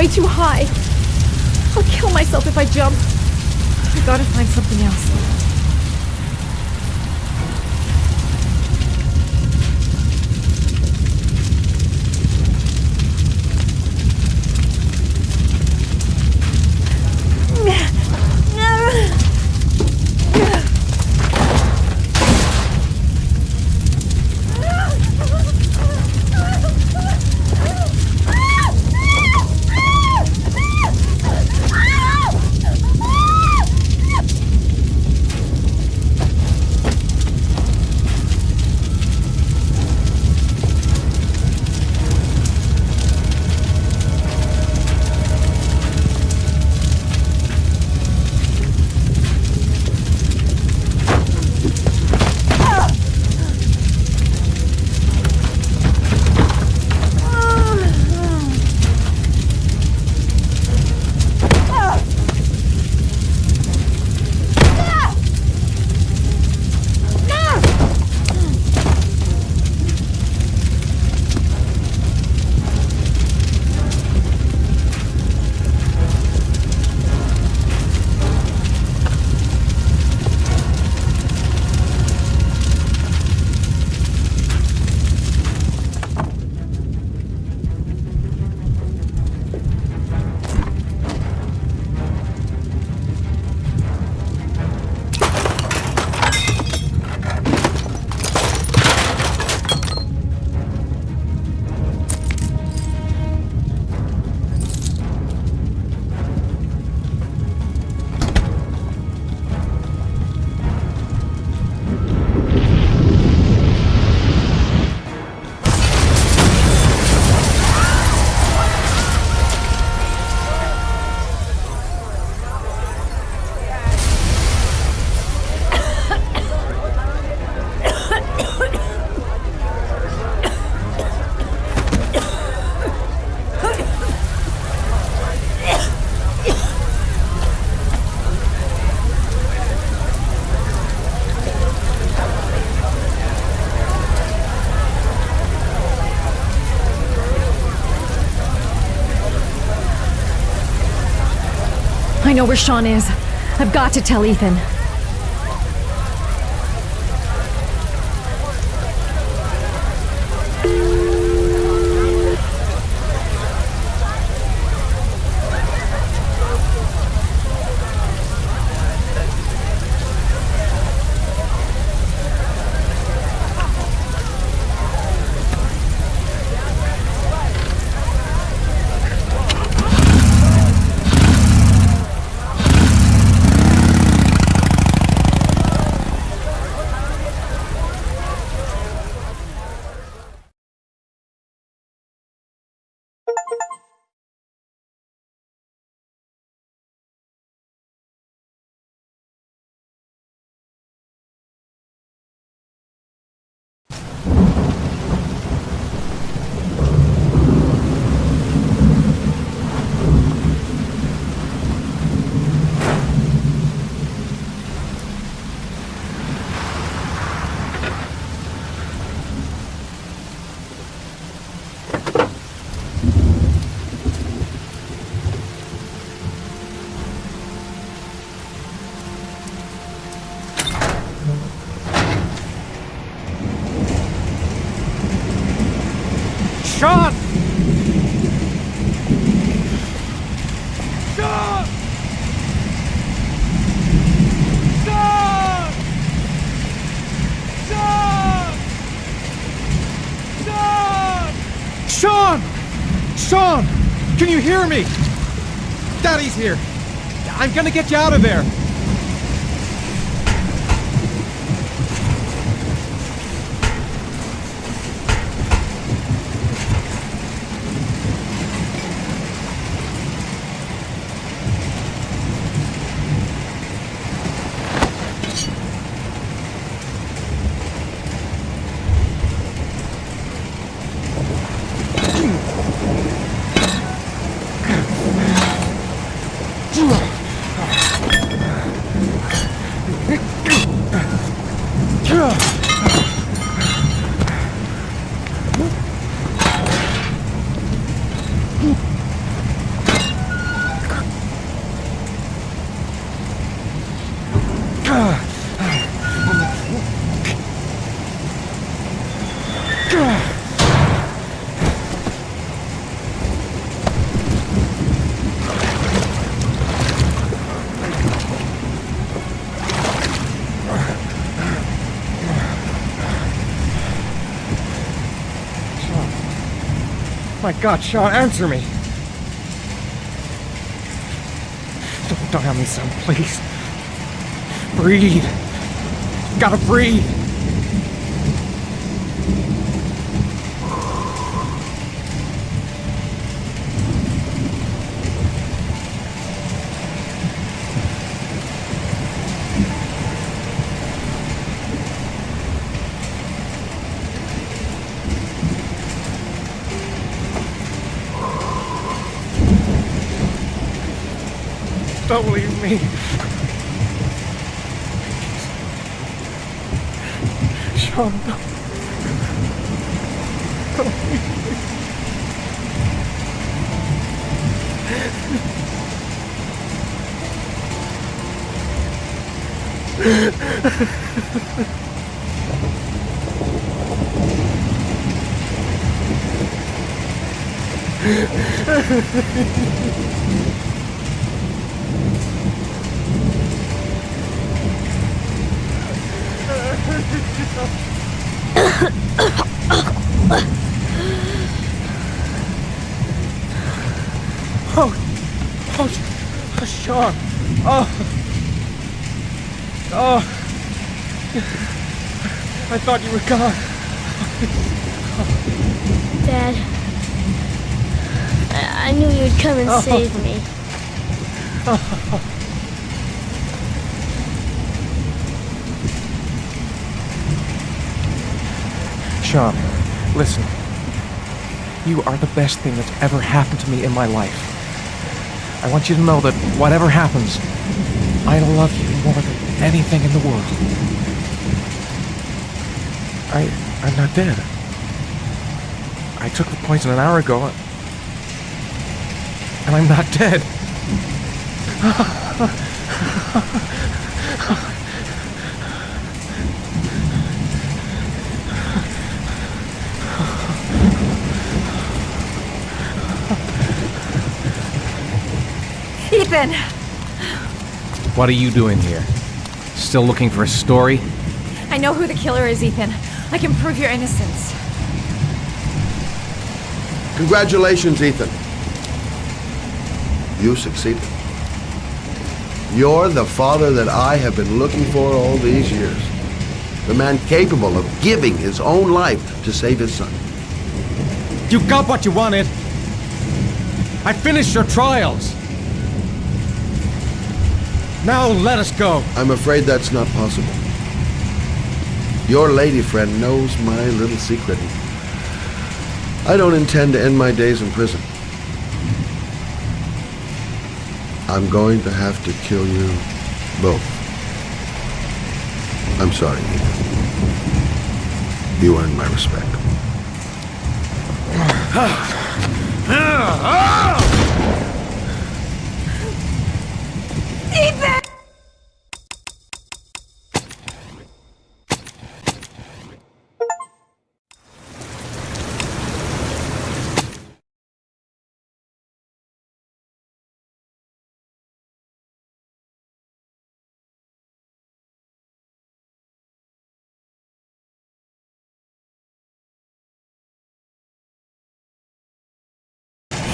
way too high. I'll kill myself if I jump. I gotta find something else. I know where Sean is. I've got to tell Ethan. Sean! Sean! Sean! Sean! Sean! Sean! Sean! Can you hear me? Daddy's here. I'm gonna get you out of there. My God, Sean, answer me. Don't have me, son, please. Breathe. Gotta breathe. Don't leave me. Sean, don't leave me. Oh, Sean. I thought you were gone. Dad, I knew you'd come and save me. Sean, listen. You are the best thing that's ever happened to me in my life. I want you to know that whatever happens, I love you more than anything in the world. I'm not dead. I took the poison an hour ago, and I'm not dead. Ethan! What are you doing here? Still looking for a story? I know who the killer is, Ethan. I can prove your innocence. Congratulations, Ethan. You succeeded. You're the father that I have been looking for all these years. The man capable of giving his own life to save his son. You got what you wanted. I finished your trials. Now let us go. I'm afraid that's not possible. Your lady friend knows my little secret. I don't intend to end my days in prison. I'm going to have to kill you both. I'm sorry, Ethan. You earned my respect. Ethan!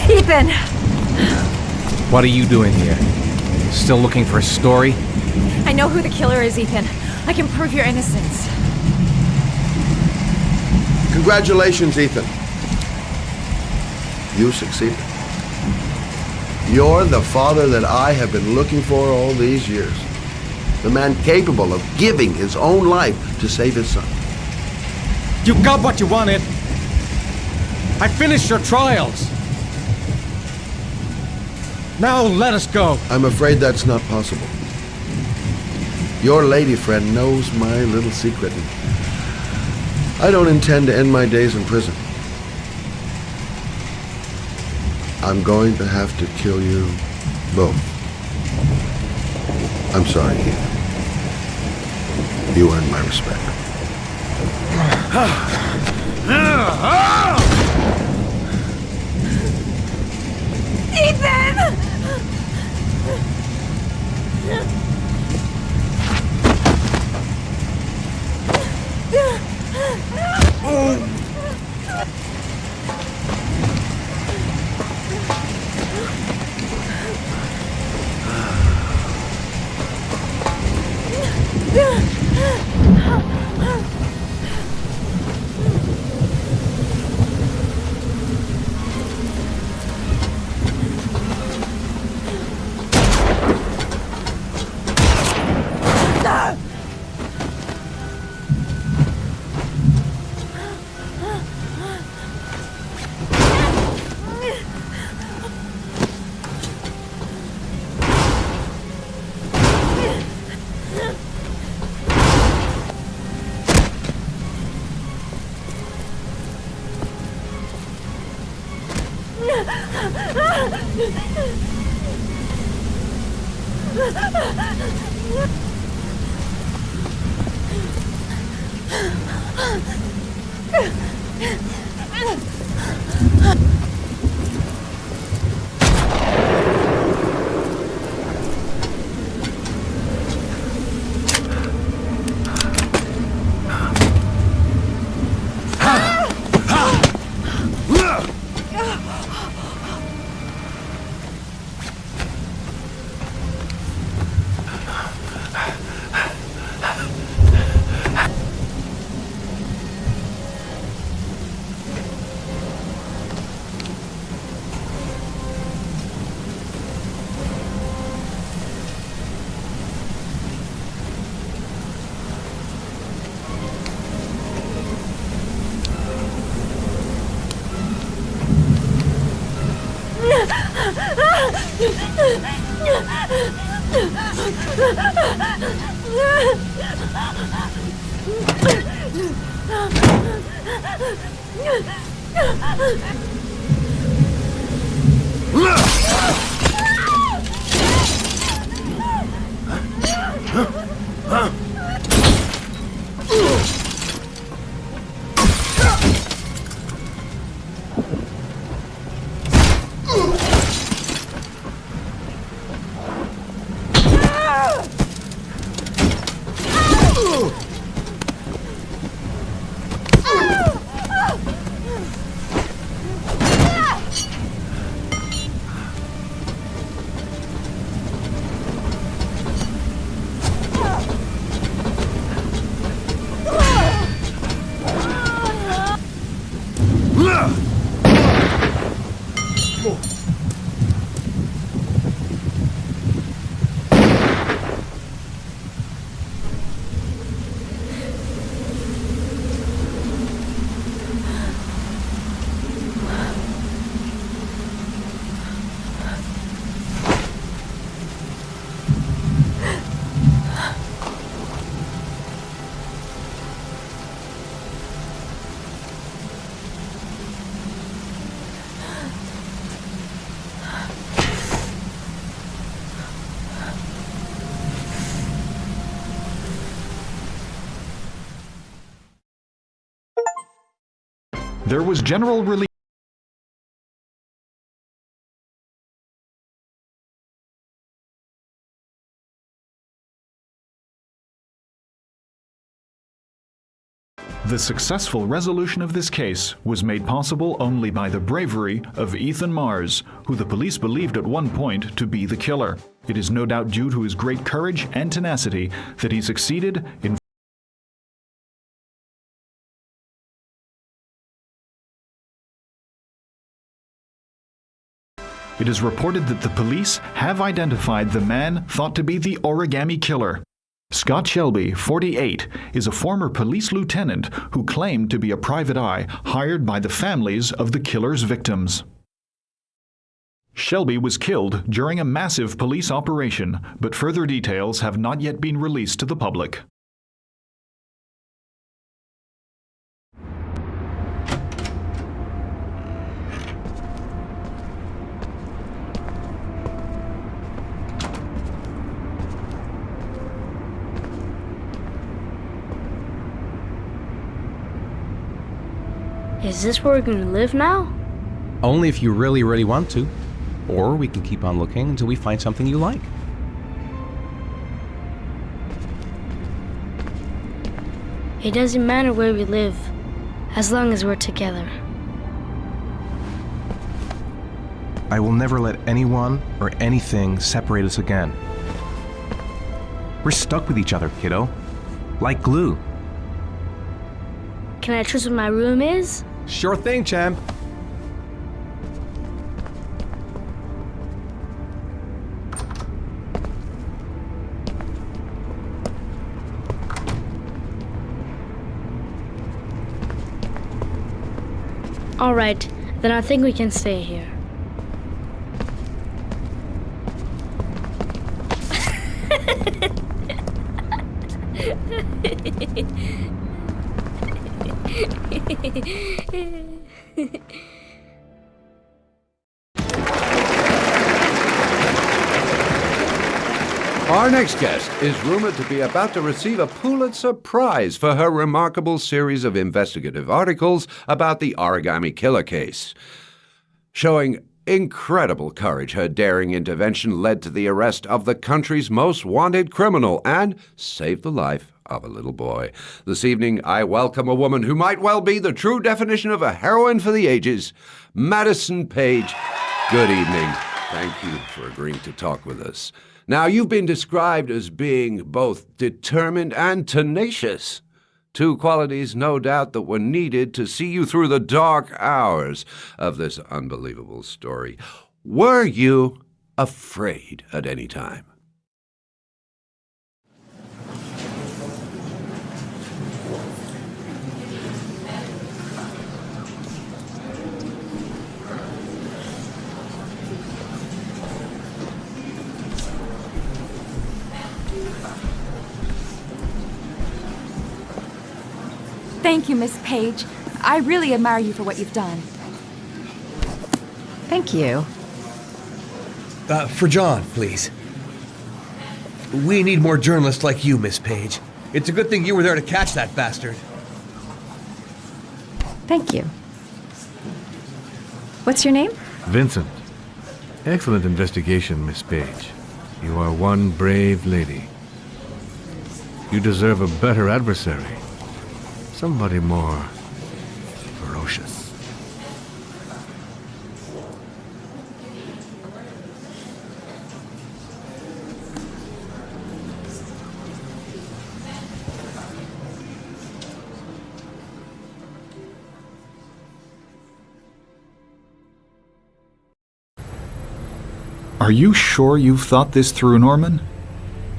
Ethan! What are you doing here? Still looking for a story? I know who the killer is, Ethan. I can prove your innocence. Congratulations, Ethan. You succeeded. You're the father that I have been looking for all these years. The man capable of giving his own life to save his son. You got what you wanted. I finished your trials. Now let us go. I'm afraid that's not possible. Your lady friend knows my little secret. I don't intend to end my days in prison. I'm going to have to kill you both. I'm sorry, Ethan. You earned my respect. Ethan! There was general relief. The successful resolution of this case was made possible only by the bravery of Ethan Mars, who the police believed at one point to be the killer. It is no doubt due to his great courage and tenacity that he succeeded in It is reported that the police have identified the man thought to be the origami killer. Scott Shelby, 48, is a former police lieutenant who claimed to be a private eye hired by the families of the killer's victims. Shelby was killed during a massive police operation, but further details have not yet been released to the public. Is this where we're gonna live now? Only if you really, really want to. Or we can keep on looking until we find something you like. It doesn't matter where we live, as long as we're together. I will never let anyone or anything separate us again. We're stuck with each other, kiddo. Like glue. Can I choose what my room is? Sure thing, champ. All right, then I think we can stay here. Our next guest is rumored to be about to receive a Pulitzer Prize for her remarkable series of investigative articles about the Origami Killer case. Showing incredible courage, her daring intervention led to the arrest of the country's most wanted criminal and saved the life of a little boy. This evening, I welcome a woman who might well be the true definition of a heroine for the ages, Madison Paige. Good evening. Thank you for agreeing to talk with us. Now, you've been described as being both determined and tenacious. Two qualities, no doubt, that were needed to see you through the dark hours of this unbelievable story. Were you afraid at any time? Thank you, Miss Page. I really admire you for what you've done. Thank you. For John, please. We need more journalists like you, Miss Page. It's a good thing you were there to catch that bastard. Thank you. What's your name? Vincent. Excellent investigation, Miss Page. You are one brave lady. You deserve a better adversary. Somebody more ferocious. Are you sure you've thought this through, Norman?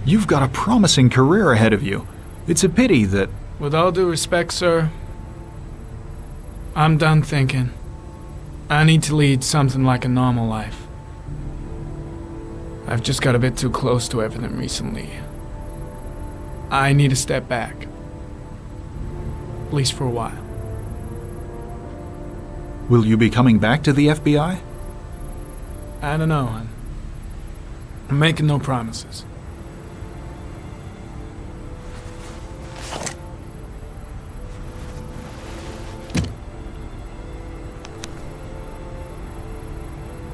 You've got a promising career ahead of you. It's a pity that... With all due respect, sir, I'm done thinking. I need to lead something like a normal life. I've just got a bit too close to everything recently. I need to step back. At least for a while. Will you be coming back to the FBI? I don't know. I'm making no promises.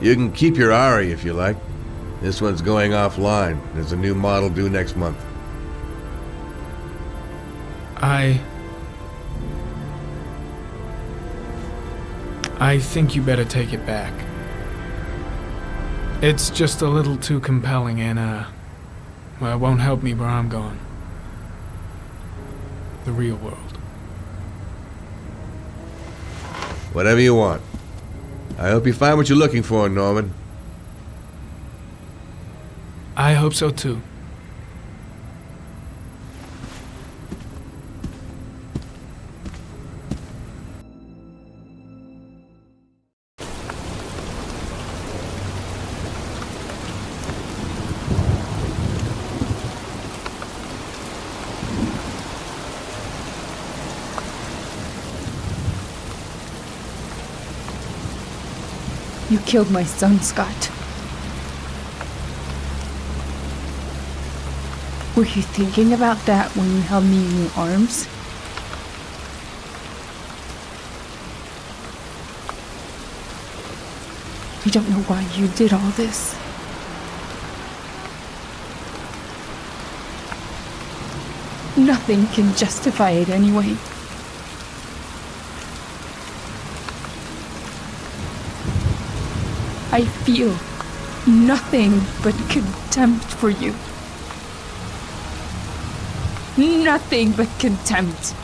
You can keep your Ari if you like. This one's going offline. There's a new model due next month. I think you better take it back. It's just a little too compelling and, well, it won't help me where I'm going. The real world. Whatever you want. I hope you find what you're looking for, Norman. I hope so too. You killed my son, Scott. Were you thinking about that when you held me in your arms? I don't know why you did all this. Nothing can justify it anyway. I feel nothing but contempt for you. Nothing but contempt.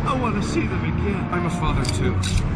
I want to see them again. I'm a father too.